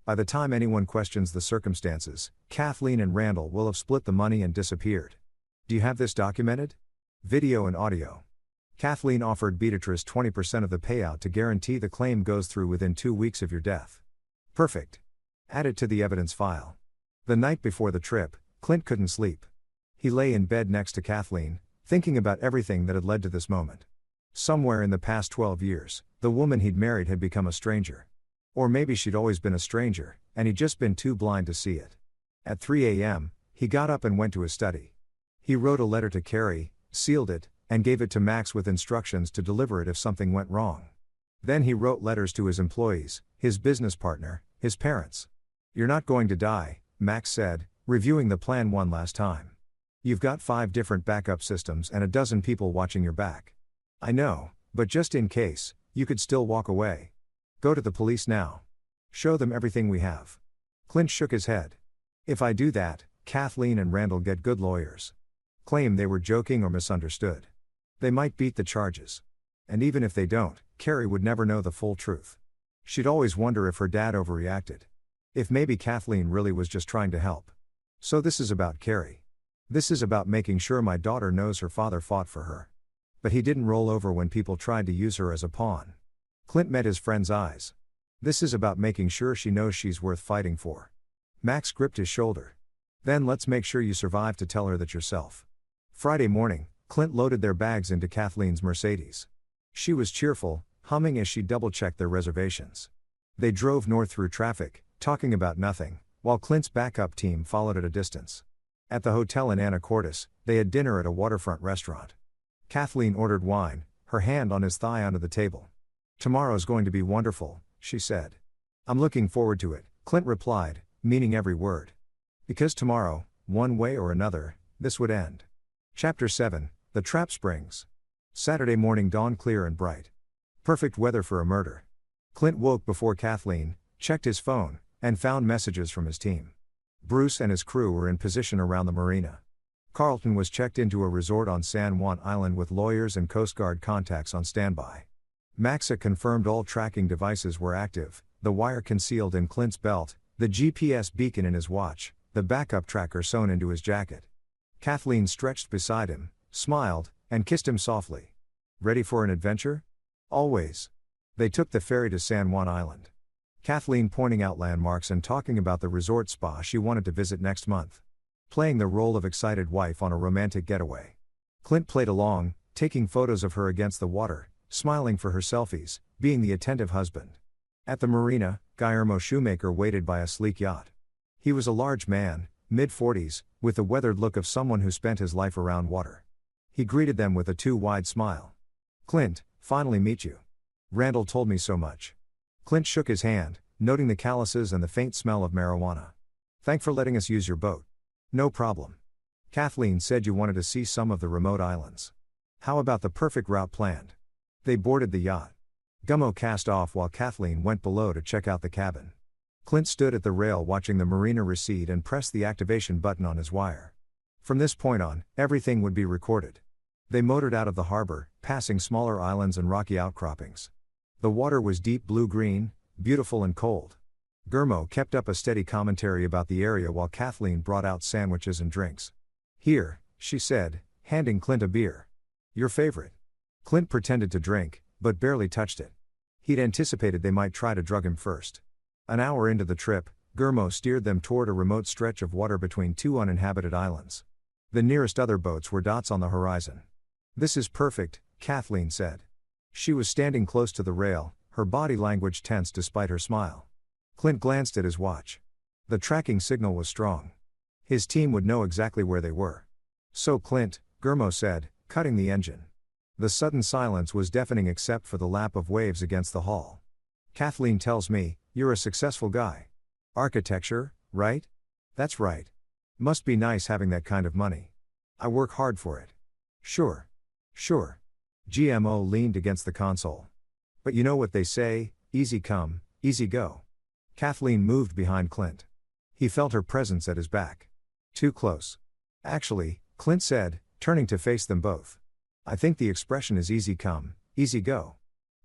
By the time anyone questions the circumstances, Kathleen and Randall will have split the money and disappeared. "Do you have this documented?" "Video and audio." Kathleen offered Beatrice 20% of the payout to guarantee the claim goes through within 2 weeks of your death. "Perfect. Add it to the evidence file." The night before the trip, Clint couldn't sleep. He lay in bed next to Kathleen, thinking about everything that had led to this moment. Somewhere in the past 12 years, the woman he'd married had become a stranger. Or maybe she'd always been a stranger, and he'd just been too blind to see it. At 3 a.m., he got up and went to his study. He wrote a letter to Carrie, sealed it, and gave it to Max with instructions to deliver it if something went wrong. Then he wrote letters to his employees, his business partner, his parents. "You're not going to die," Max said, reviewing the plan one last time. "You've got 5 different backup systems and a dozen people watching your back. I know, but just in case, you could still walk away. Go to the police now. Show them everything we have." Clint shook his head. "If I do that, Kathleen and Randall get good lawyers. Claim they were joking or misunderstood. They might beat the charges. And even if they don't, Carrie would never know the full truth. She'd always wonder if her dad overreacted. If maybe Kathleen really was just trying to help. So this is about Carrie. This is about making sure my daughter knows her father fought for her. But he didn't roll over when people tried to use her as a pawn." Clint met his friend's eyes. "This is about making sure she knows she's worth fighting for." Max gripped his shoulder. "Then let's make sure you survive to tell her that yourself." Friday morning, Clint loaded their bags into Kathleen's Mercedes. She was cheerful, humming as she double-checked their reservations. They drove north through traffic, talking about nothing, while Clint's backup team followed at a distance. At the hotel in Anacortes, they had dinner at a waterfront restaurant. Kathleen ordered wine, her hand on his thigh under the table. "Tomorrow's going to be wonderful," she said. "I'm looking forward to it," Clint replied, meaning every word. Because tomorrow, one way or another, this would end. Chapter 7, The Trap Springs. Saturday morning dawned clear and bright. Perfect weather for a murder. Clint woke before Kathleen, checked his phone, and found messages from his team. Bruce and his crew were in position around the marina. Carlton was checked into a resort on San Juan Island with lawyers and Coast Guard contacts on standby. Maxa confirmed all tracking devices were active, the wire concealed in Clint's belt, the GPS beacon in his watch, the backup tracker sewn into his jacket. Kathleen stretched beside him, smiled, and kissed him softly. "Ready for an adventure?" "Always." They took the ferry to San Juan Island. Kathleen pointing out landmarks and talking about the resort spa she wanted to visit next month. Playing the role of excited wife on a romantic getaway. Clint played along, taking photos of her against the water, smiling for her selfies, being the attentive husband. At the marina, Guillermo Shoemaker waited by a sleek yacht. He was a large man, mid-40s, with the weathered look of someone who spent his life around water. He greeted them with a too-wide smile. "Clint, finally meet you. Randall told me so much." Clint shook his hand, noting the calluses and the faint smell of marijuana. "Thanks for letting us use your boat." "No problem. Kathleen said you wanted to see some of the remote islands. How about the perfect route planned?" They boarded the yacht. Gummo cast off while Kathleen went below to check out the cabin. Clint stood at the rail watching the marina recede and pressed the activation button on his wire. From this point on, everything would be recorded. They motored out of the harbor, passing smaller islands and rocky outcroppings. The water was deep blue-green, beautiful and cold. Gurmo kept up a steady commentary about the area while Kathleen brought out sandwiches and drinks. "Here," she said, handing Clint a beer. "Your favorite." Clint pretended to drink, but barely touched it. He'd anticipated they might try to drug him first. An hour into the trip, Gurmo steered them toward a remote stretch of water between 2 uninhabited islands. The nearest other boats were dots on the horizon. "This is perfect," Kathleen said. She was standing close to the rail, her body language tense despite her smile. Clint glanced at his watch. The tracking signal was strong. His team would know exactly where they were. "So Clint," Gurmo said, cutting the engine. The sudden silence was deafening except for the lap of waves against the hull. "Kathleen tells me, you're a successful guy. Architecture, right?" "That's right. Must be nice having that kind of money." "I work hard for it." Sure. GMO leaned against the console. "But you know what they say, easy come, easy go." Kathleen moved behind Clint. He felt her presence at his back. "Too close." "Actually," Clint said, turning to face them both. "I think the expression is easy come, easy go.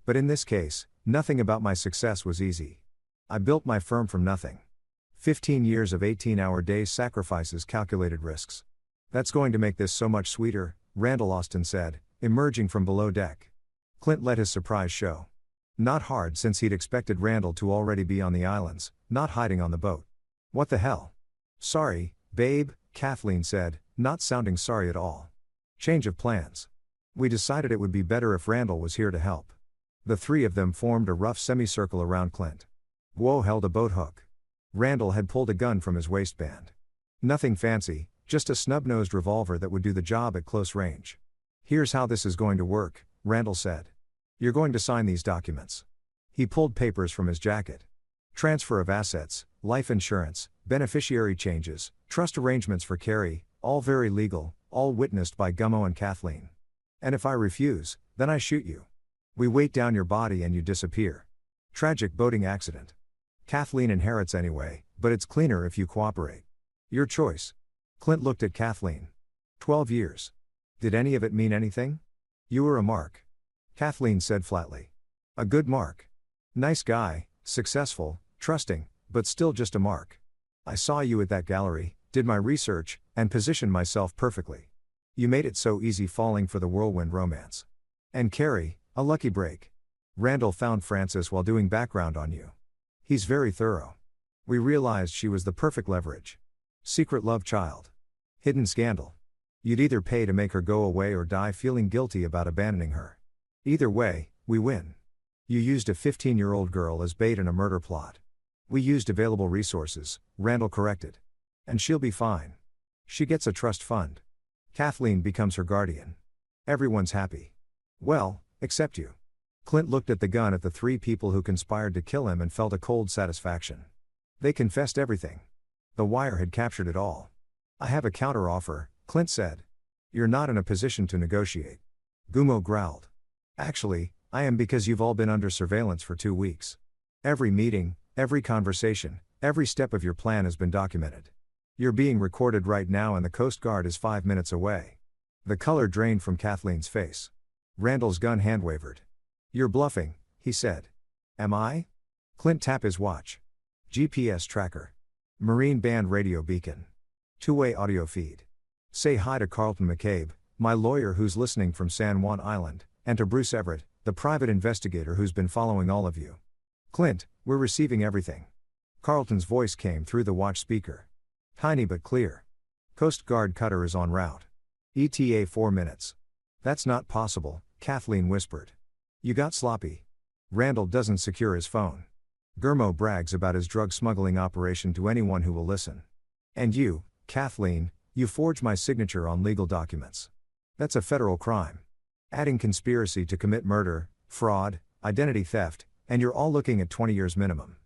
But in this case, nothing about my success was easy. I built my firm from nothing. 15 years of 18-hour days, sacrifices, calculated risks. That's going to make this so much sweeter," Randall Austin said, emerging from below deck. Clint let his surprise show. Not hard since he'd expected Randall to already be on the islands, not hiding on the boat. "What the hell?" "Sorry, babe," Kathleen said, not sounding sorry at all. "Change of plans. We decided it would be better if Randall was here to help." The three of them formed a rough semicircle around Clint. Guo held a boat hook. Randall had pulled a gun from his waistband. Nothing fancy, just a snub-nosed revolver that would do the job at close range. Here's how this is going to work, Randall said. You're going to sign these documents. He pulled papers from his jacket. Transfer of assets, life insurance, beneficiary changes, trust arrangements for Carrie, all very legal, all witnessed by Gummo and Kathleen. And if I refuse, then I shoot you. We weight down your body and you disappear. Tragic boating accident. Kathleen inherits anyway, but it's cleaner if you cooperate. Your choice. Clint looked at Kathleen. 12 years. Did any of it mean anything? You were a mark. Kathleen said flatly. A good mark. Nice guy, successful, trusting, but still just a mark. I saw you at that gallery, did my research, and positioned myself perfectly. You made it so easy falling for the whirlwind romance. And Carrie, a lucky break. Randall found Francis while doing background on you. He's very thorough. We realized she was the perfect leverage. Secret love child. Hidden scandal. You'd either pay to make her go away or die feeling guilty about abandoning her. Either way, we win. You used a 15-year-old girl as bait in a murder plot. We used available resources, Randall corrected. And she'll be fine. She gets a trust fund. Kathleen becomes her guardian. Everyone's happy. Well, except you. Clint looked at the gun at the three people who conspired to kill him and felt a cold satisfaction. They confessed everything. The Wire had captured it all. I have a counteroffer, Clint said. You're not in a position to negotiate. Gummo growled. Actually, I am, because you've all been under surveillance for 2 weeks. Every meeting, every conversation, every step of your plan has been documented. You're being recorded right now and the Coast Guard is 5 minutes away. The color drained from Kathleen's face. Randall's gun hand wavered. You're bluffing, he said. Am I? Clint tapped his watch. GPS tracker. Marine band radio beacon. Two-way audio feed. Say hi to Carlton McCabe, my lawyer who's listening from San Juan Island, and to Bruce Everett, the private investigator who's been following all of you. Clint, we're receiving everything. Carlton's voice came through the watch speaker. Tiny but clear. Coast Guard cutter is en route. ETA 4 minutes. That's not possible, Kathleen whispered. You got sloppy. Randall doesn't secure his phone. Gummo brags about his drug smuggling operation to anyone who will listen. And you, Kathleen, you forged my signature on legal documents. That's a federal crime. Adding conspiracy to commit murder, fraud, identity theft, and you're all looking at 20 years minimum.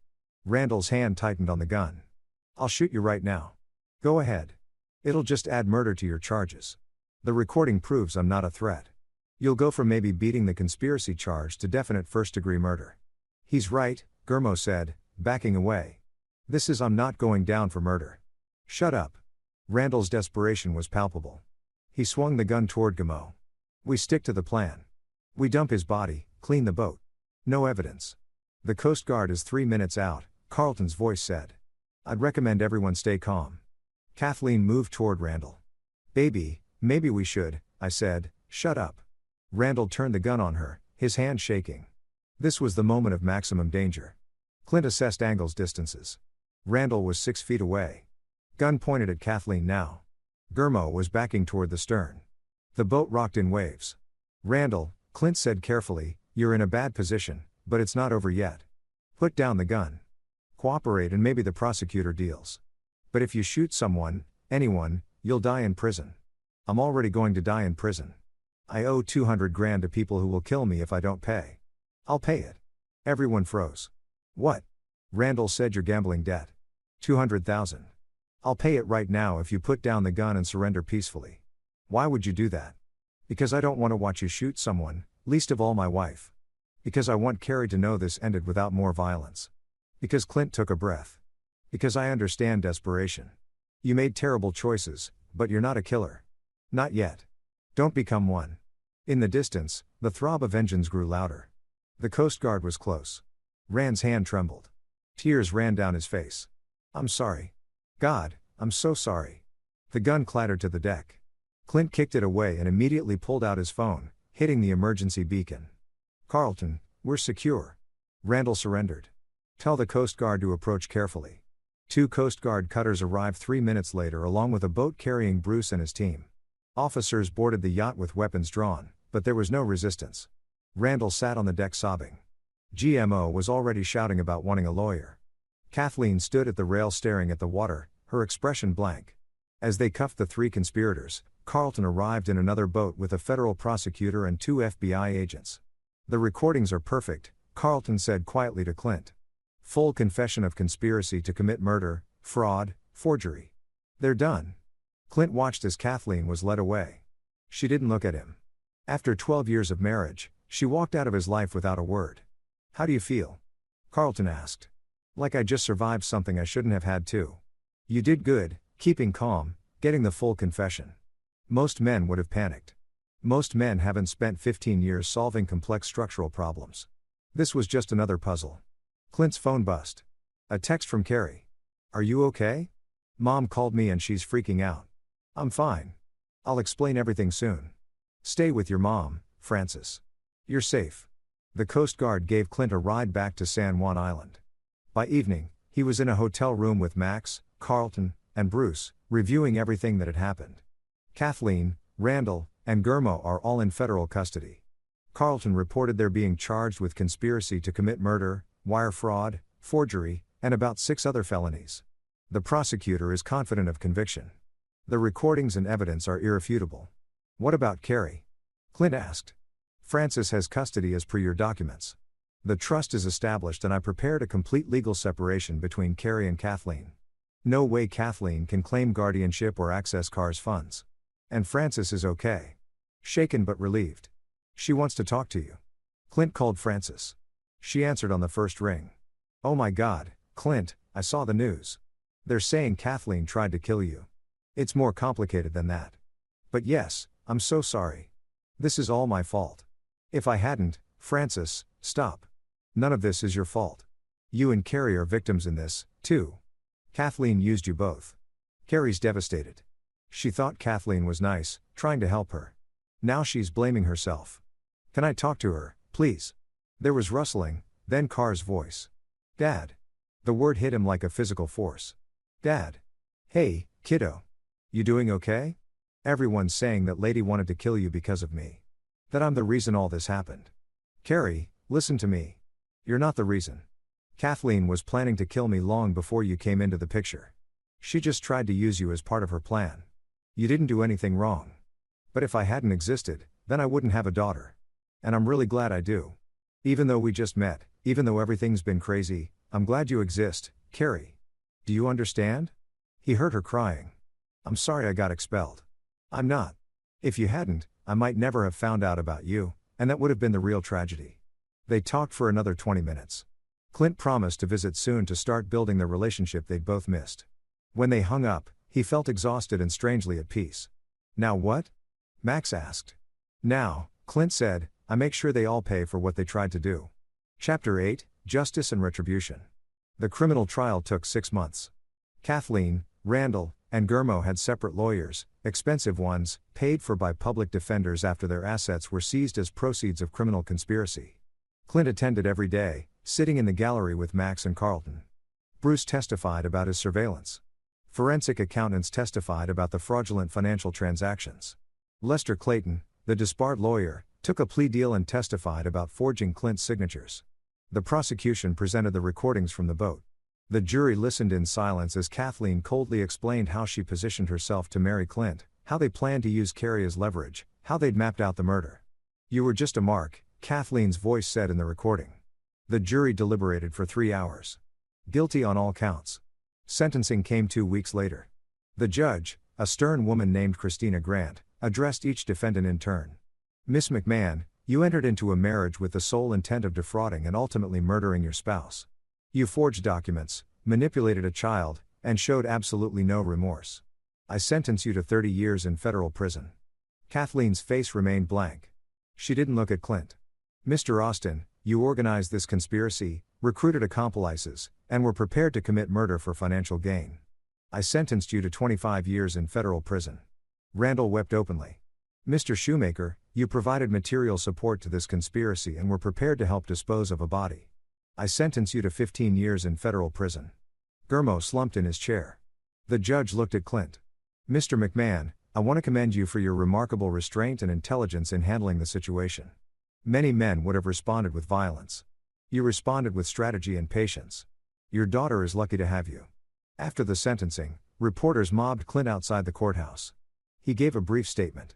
Randall's hand tightened on the gun. I'll shoot you right now. Go ahead. It'll just add murder to your charges. The recording proves I'm not a threat. You'll go from maybe beating the conspiracy charge to definite first-degree murder. He's right, Gummo said, backing away. This is I'm not going down for murder. Shut up. Randall's desperation was palpable. He swung the gun toward Gummo. We stick to the plan. We dump his body, clean the boat. No evidence. The Coast Guard is 3 minutes out, Carlton's voice said. I'd recommend everyone stay calm. Kathleen moved toward Randall. Baby, maybe we should, I said. Shut up. Randall turned the gun on her, his hand shaking. This was the moment of maximum danger. Clint assessed angles, distances. Randall was 6 feet away. Gun pointed at Kathleen now. Gummo was backing toward the stern. The boat rocked in waves. Randall, Clint said carefully, you're in a bad position, but it's not over yet. Put down the gun. Cooperate and maybe the prosecutor deals. But if you shoot someone, anyone, you'll die in prison. I'm already going to die in prison. I owe 200 grand to people who will kill me if I don't pay. I'll pay it. Everyone froze. What? Randall said your gambling debt. 200,000. I'll pay it right now if you put down the gun and surrender peacefully. Why would you do that? Because I don't want to watch you shoot someone, least of all my wife. Because I want Carrie to know this ended without more violence. Because Clint took a breath. Because I understand desperation. You made terrible choices, but you're not a killer. Not yet. Don't become one. In the distance, the throb of engines grew louder. The Coast Guard was close. Rand's hand trembled. Tears ran down his face. I'm sorry. God, I'm so sorry. The gun clattered to the deck. Clint kicked it away and immediately pulled out his phone, hitting the emergency beacon. Carlton, we're secure. Randall surrendered. Tell the Coast Guard to approach carefully. 2 Coast Guard cutters arrived 3 minutes later along with a boat carrying Bruce and his team. Officers boarded the yacht with weapons drawn, but there was no resistance. Randall sat on the deck sobbing. GMO was already shouting about wanting a lawyer. Kathleen stood at the rail staring at the water, her expression blank. As they cuffed the 3 conspirators, Carlton arrived in another boat with a federal prosecutor and 2 FBI agents. "The recordings are perfect," Carlton said quietly to Clint. "Full confession of conspiracy to commit murder, fraud, forgery. They're done." Clint watched as Kathleen was led away. She didn't look at him. After 12 years of marriage, she walked out of his life without a word. "How do you feel?" Carlton asked. "Like I just survived something I shouldn't have had to." "You did good, keeping calm, getting the full confession. Most men would have panicked. Most men haven't spent 15 years solving complex structural problems. This was just another puzzle." Clint's phone buzzed. A text from Carrie. "Are you okay? Mom called me and she's freaking out." "I'm fine. I'll explain everything soon. Stay with your mom, Francis. You're safe." The Coast Guard gave Clint a ride back to San Juan Island. By evening, he was in a hotel room with Max, Carlton, and Bruce, reviewing everything that had happened. Kathleen, Randall, and Gurmo are all in federal custody. Carlton reported they're being charged with conspiracy to commit murder, wire fraud, forgery, and about 6 other felonies. The prosecutor is confident of conviction. The recordings and evidence are irrefutable. "What about Carrie?" Clint asked. "Francis has custody as per your documents. The trust is established and I prepared a complete legal separation between Carrie and Kathleen. No way Kathleen can claim guardianship or access Carr's funds. And Francis is okay. Shaken but relieved. She wants to talk to you." Clint called Francis. She answered on the first ring. "Oh my God, Clint, I saw the news. They're saying Kathleen tried to kill you. It's more complicated than that. But yes, I'm so sorry. This is all my fault. If I hadn't, Francis, stop. None of this is your fault. You and Carrie are victims in this, too. Kathleen used you both." Carrie's devastated. She thought Kathleen was nice, trying to help her. Now she's blaming herself. "Can I talk to her, please?" There was rustling, then Carr's voice. "Dad." The word hit him like a physical force. "Dad. Hey, kiddo. You doing okay? Everyone's saying that lady wanted to kill you because of me. That I'm the reason all this happened. Carrie, listen to me. You're not the reason. Kathleen was planning to kill me long before you came into the picture. She just tried to use you as part of her plan. You didn't do anything wrong. But if I hadn't existed, then I wouldn't have a daughter. And I'm really glad I do. Even though we just met, even though everything's been crazy, I'm glad you exist, Carrie. Do you understand?" He heard her crying. "I'm sorry I got expelled. I'm not. If you hadn't, I might never have found out about you, and that would have been the real tragedy." They talked for another 20 minutes. Clint promised to visit soon to start building the relationship they'd both missed. When they hung up, he felt exhausted and strangely at peace. "Now what?" Max asked. "Now," Clint said, "I make sure they all pay for what they tried to do." Chapter 8, Justice and Retribution. The criminal trial took 6 months. Kathleen, Randall, and Gurmo had separate lawyers, expensive ones, paid for by public defenders after their assets were seized as proceeds of criminal conspiracy. Clint attended every day, sitting in the gallery with Max and Carlton. Bruce testified about his surveillance. Forensic accountants testified about the fraudulent financial transactions. Lester Clayton, the disbarred lawyer, took a plea deal and testified about forging Clint's signatures. The prosecution presented the recordings from the boat. The jury listened in silence as Kathleen coldly explained how she positioned herself to marry Clint, how they planned to use Carrie as leverage, how they'd mapped out the murder. "You were just a mark," Kathleen's voice said in the recording. The jury deliberated for 3 hours. Guilty on all counts. Sentencing came 2 weeks later. The judge, a stern woman named Christina Grant, addressed each defendant in turn. "Miss McMahon, you entered into a marriage with the sole intent of defrauding and ultimately murdering your spouse. You forged documents, manipulated a child, and showed absolutely no remorse. I sentence you to 30 years in federal prison." Kathleen's face remained blank. She didn't look at Clint. "Mr. Austin, you organized this conspiracy, recruited accomplices, and were prepared to commit murder for financial gain. I sentenced you to 25 years in federal prison." Randall wept openly. "Mr. Shoemaker, you provided material support to this conspiracy and were prepared to help dispose of a body. I sentence you to 15 years in federal prison." Gurmo slumped in his chair. The judge looked at Clint. "Mr. McMahon, I want to commend you for your remarkable restraint and intelligence in handling the situation. Many men would have responded with violence. You responded with strategy and patience. Your daughter is lucky to have you. After the sentencing, reporters mobbed Clint outside the courthouse. He gave a brief statement.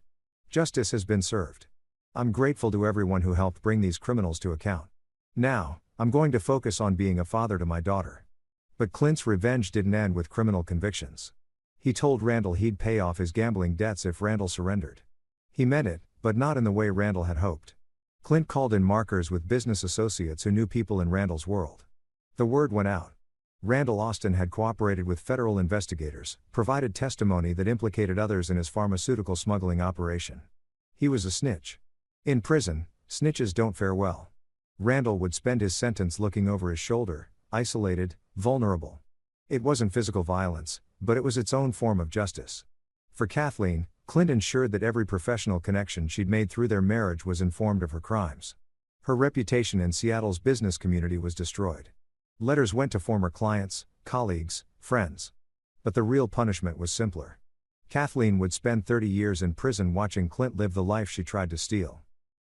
Justice has been served. I'm grateful to everyone who helped bring these criminals to account. Now, I'm going to focus on being a father to my daughter. But Clint's revenge didn't end with criminal convictions. He told Randall he'd pay off his gambling debts if Randall surrendered. He meant it, but not in the way Randall had hoped. Clint called in markers with business associates who knew people in Randall's world. The word went out. Randall Austin had cooperated with federal investigators, provided testimony that implicated others in his pharmaceutical smuggling operation. He was a snitch. In prison, snitches don't fare well. Randall would spend his sentence looking over his shoulder, isolated, vulnerable. It wasn't physical violence, but it was its own form of justice. For Kathleen, Clint ensured that every professional connection she'd made through their marriage was informed of her crimes. Her reputation in Seattle's business community was destroyed. Letters went to former clients, colleagues, friends. But the real punishment was simpler. Kathleen would spend 30 years in prison watching Clint live the life she tried to steal.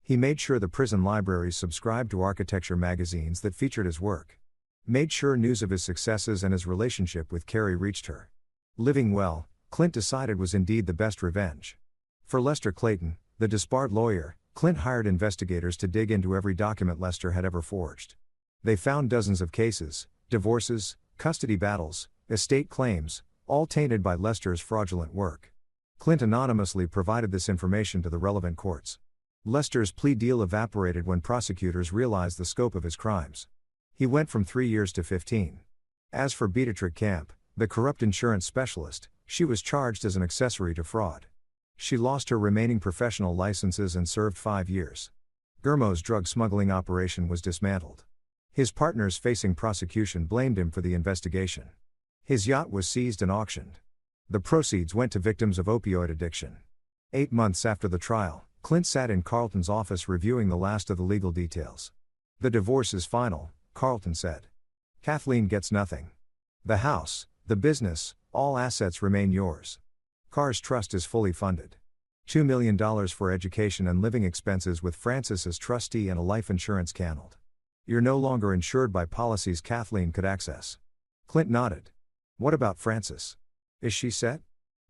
He made sure the prison libraries subscribed to architecture magazines that featured his work. Made sure news of his successes and his relationship with Carrie reached her. Living well, Clint decided was indeed the best revenge. For Lester Clayton, the disbarred lawyer, Clint hired investigators to dig into every document Lester had ever forged. They found dozens of cases, divorces, custody battles, estate claims, all tainted by Lester's fraudulent work. Clint anonymously provided this information to the relevant courts. Lester's plea deal evaporated when prosecutors realized the scope of his crimes. He went from 3 years to 15. As for Beatrice Camp, the corrupt insurance specialist, she was charged as an accessory to fraud. She lost her remaining professional licenses and served 5 years. Gurmo's drug smuggling operation was dismantled. His partners facing prosecution blamed him for the investigation. His yacht was seized and auctioned. The proceeds went to victims of opioid addiction. 8 months after the trial, Clint sat in Carlton's office reviewing the last of the legal details. The divorce is final, Carlton said. Kathleen gets nothing. The house, the business, all assets remain yours. Carr's trust is fully funded. $2 million for education and living expenses with Francis as trustee and a life insurance canceled. You're no longer insured by policies Kathleen could access. Clint nodded. What about Francis? Is she set?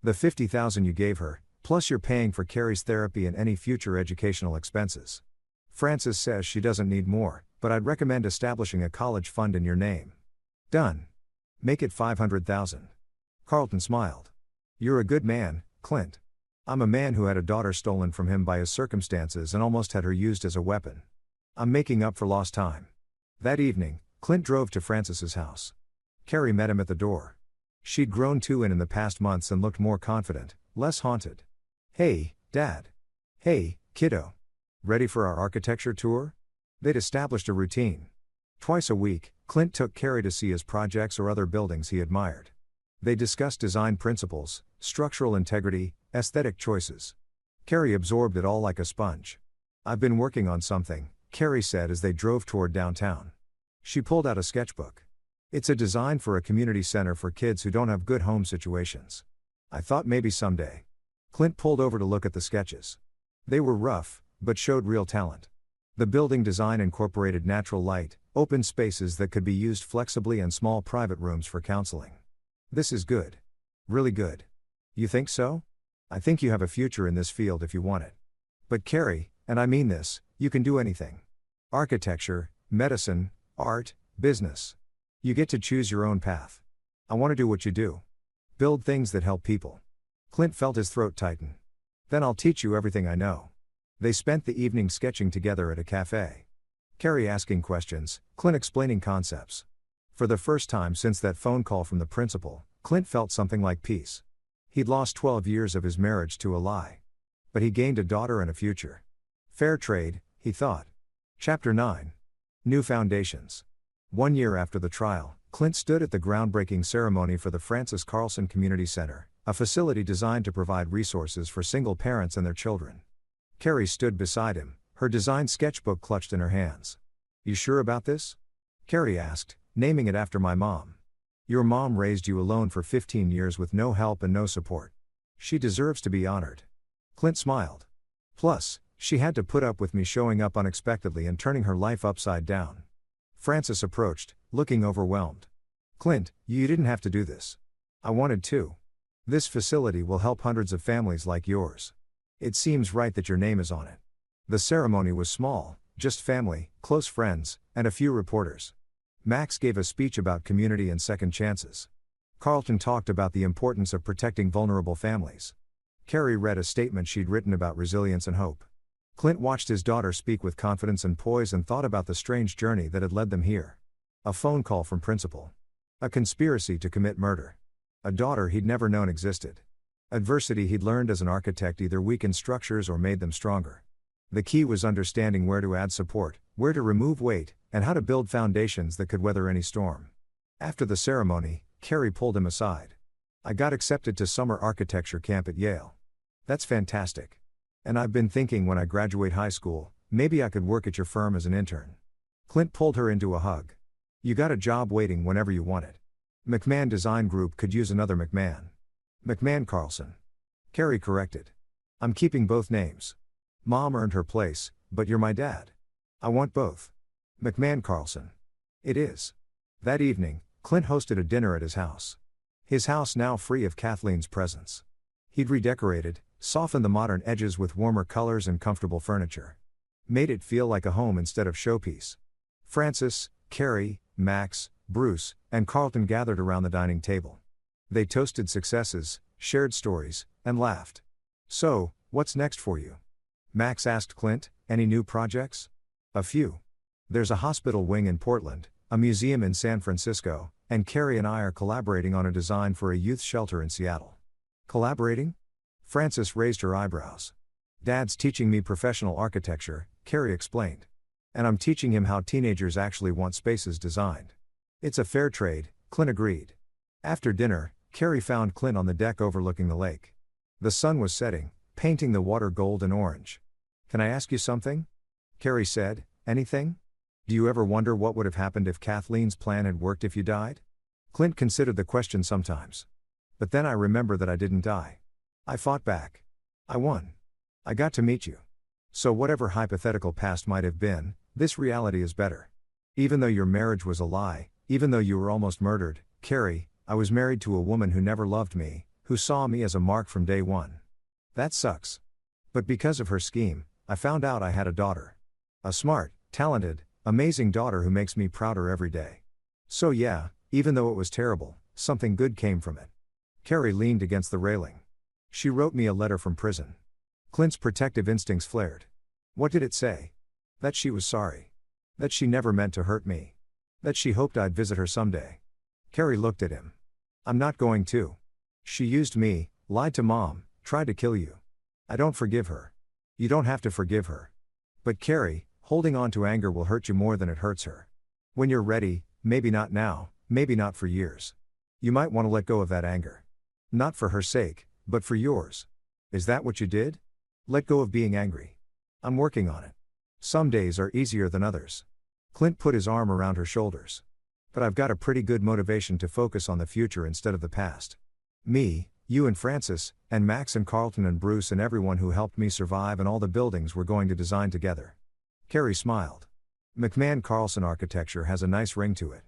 The $50,000 you gave her, plus you're paying for Carrie's therapy and any future educational expenses. Francis says she doesn't need more, but I'd recommend establishing a college fund in your name. Done. Make it $500,000. Carlton smiled. You're a good man, Clint. I'm a man who had a daughter stolen from him by his circumstances and almost had her used as a weapon. I'm making up for lost time. That evening, Clint drove to Francis's house. Carrie met him at the door. She'd grown too in the past months and looked more confident, less haunted. Hey, Dad. Hey, kiddo. Ready for our architecture tour? They'd established a routine. Twice a week, Clint took Carrie to see his projects or other buildings he admired. They discussed design principles, structural integrity, aesthetic choices. Carrie absorbed it all like a sponge. I've been working on something, Carrie said as they drove toward downtown. She pulled out a sketchbook. It's a design for a community center for kids who don't have good home situations. I thought maybe someday. Clint pulled over to look at the sketches. They were rough, but showed real talent. The building design incorporated natural light, open spaces that could be used flexibly and small private rooms for counseling. This is good. Really good. You think so? I think you have a future in this field if you want it. But Carrie, and I mean this, you can do anything. Architecture, medicine, art, business. You get to choose your own path. I want to do what you do. Build things that help people. Clint felt his throat tighten. Then I'll teach you everything I know. They spent the evening sketching together at a cafe. Carrie asking questions, Clint explaining concepts. For the first time since that phone call from the principal, Clint felt something like peace. He'd lost 12 years of his marriage to a lie. But he gained a daughter and a future. Fair trade, he thought. Chapter 9. New Foundations. 1 year after the trial, Clint stood at the groundbreaking ceremony for the Francis Carlson Community Center, a facility designed to provide resources for single parents and their children. Carrie stood beside him, her design sketchbook clutched in her hands. You sure about this? Carrie asked, naming it after my mom. Your mom raised you alone for 15 years with no help and no support. She deserves to be honored. Clint smiled. Plus, she had to put up with me showing up unexpectedly and turning her life upside down. Francis approached, looking overwhelmed. Clint, you didn't have to do this. I wanted to. This facility will help hundreds of families like yours. It seems right that your name is on it. The ceremony was small, just family, close friends, and a few reporters. Max gave a speech about community and second chances. Carlton talked about the importance of protecting vulnerable families. Carrie read a statement she'd written about resilience and hope. Clint watched his daughter speak with confidence and poise and thought about the strange journey that had led them here. A phone call from principal. A conspiracy to commit murder. A daughter he'd never known existed. Adversity he'd learned as an architect either weakened structures or made them stronger. The key was understanding where to add support, where to remove weight, and how to build foundations that could weather any storm. After the ceremony, Carrie pulled him aside. I got accepted to summer architecture camp at Yale. That's fantastic. And I've been thinking when I graduate high school, maybe I could work at your firm as an intern. Clint pulled her into a hug. You got a job waiting whenever you want it. McMahon Design Group could use another McMahon. McMahon Carlson. Carrie corrected. I'm keeping both names. Mom earned her place, but you're my dad. I want both. McMahon Carlson. It is. That evening, Clint hosted a dinner at his house. His house now free of Kathleen's presence. He'd redecorated, softened the modern edges with warmer colors and comfortable furniture. Made it feel like a home instead of showpiece. Francis, Carrie, Max, Bruce, and Carlton gathered around the dining table. They toasted successes, shared stories, and laughed. So, what's next for you? Max asked Clint, any new projects? A few. There's a hospital wing in Portland, a museum in San Francisco, and Carrie and I are collaborating on a design for a youth shelter in Seattle. Collaborating? Francis raised her eyebrows. Dad's teaching me professional architecture, Carrie explained. And I'm teaching him how teenagers actually want spaces designed. It's a fair trade, Clint agreed. After dinner, Carrie found Clint on the deck overlooking the lake. The sun was setting, painting the water gold and orange. Can I ask you something? Carrie said, anything? Do you ever wonder what would have happened if Kathleen's plan had worked if you died? Clint considered the question sometimes. But then I remember that I didn't die. I fought back. I won. I got to meet you. So whatever hypothetical past might have been, this reality is better. Even though your marriage was a lie, even though you were almost murdered, Carrie, I was married to a woman who never loved me, who saw me as a mark from day one. That sucks. But because of her scheme, I found out I had a daughter. A smart, talented, amazing daughter who makes me prouder every day. So yeah, even though it was terrible, something good came from it. Carrie leaned against the railing. She wrote me a letter from prison. Clint's protective instincts flared. What did it say? That she was sorry. That she never meant to hurt me. That she hoped I'd visit her someday. Carrie looked at him. I'm not going to. She used me, lied to Mom, tried to kill you. I don't forgive her. You don't have to forgive her. But Carrie, holding on to anger will hurt you more than it hurts her. When you're ready, maybe not now, maybe not for years. You might want to let go of that anger. Not for her sake, but for yours. Is that what you did? Let go of being angry. I'm working on it. Some days are easier than others. Clint put his arm around her shoulders. But I've got a pretty good motivation to focus on the future instead of the past. Me, you and Francis, and Max and Carlton and Bruce and everyone who helped me survive and all the buildings we're going to design together. Carrie smiled. McMahon Carlson architecture has a nice ring to it.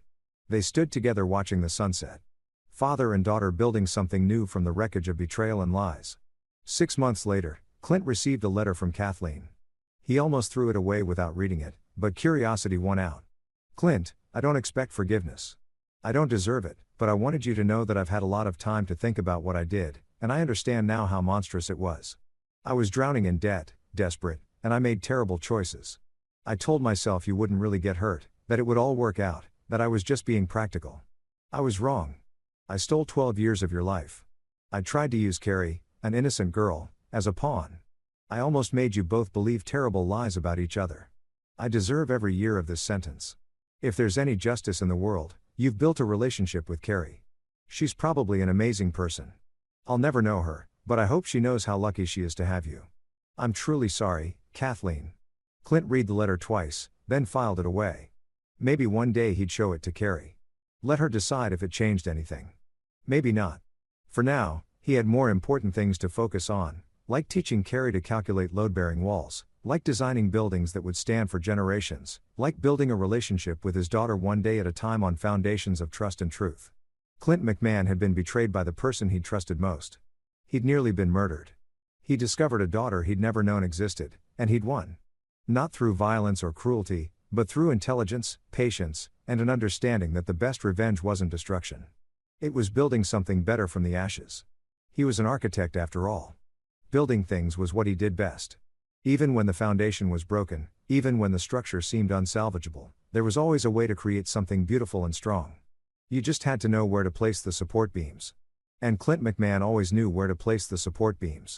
They stood together watching the sunset. Father and daughter building something new from the wreckage of betrayal and lies. 6 months later, Clint received a letter from Kathleen. He almost threw it away without reading it, but curiosity won out. Clint, I don't expect forgiveness. I don't deserve it, but I wanted you to know that I've had a lot of time to think about what I did, and I understand now how monstrous it was. I was drowning in debt, desperate, and I made terrible choices. I told myself you wouldn't really get hurt, that it would all work out, that I was just being practical. I was wrong. I stole 12 years of your life. I tried to use Carrie, an innocent girl, as a pawn. I almost made you both believe terrible lies about each other. I deserve every year of this sentence. If there's any justice in the world, you've built a relationship with Carrie. She's probably an amazing person. I'll never know her, but I hope she knows how lucky she is to have you. I'm truly sorry, Kathleen. Clint read the letter twice, then filed it away. Maybe one day he'd show it to Carrie. Let her decide if it changed anything. Maybe not. For now, he had more important things to focus on, like teaching Carrie to calculate load-bearing walls, Like designing buildings that would stand for generations, like building a relationship with his daughter one day at a time on foundations of trust and truth. Clint McMahon had been betrayed by the person he'd trusted most. He'd nearly been murdered. He discovered a daughter he'd never known existed, and he'd won. Not through violence or cruelty, but through intelligence, patience, and an understanding that the best revenge wasn't destruction. It was building something better from the ashes. He was an architect after all. Building things was what he did best. Even when the foundation was broken, even when the structure seemed unsalvageable, there was always a way to create something beautiful and strong. You just had to know where to place the support beams. And Clint McMahon always knew where to place the support beams.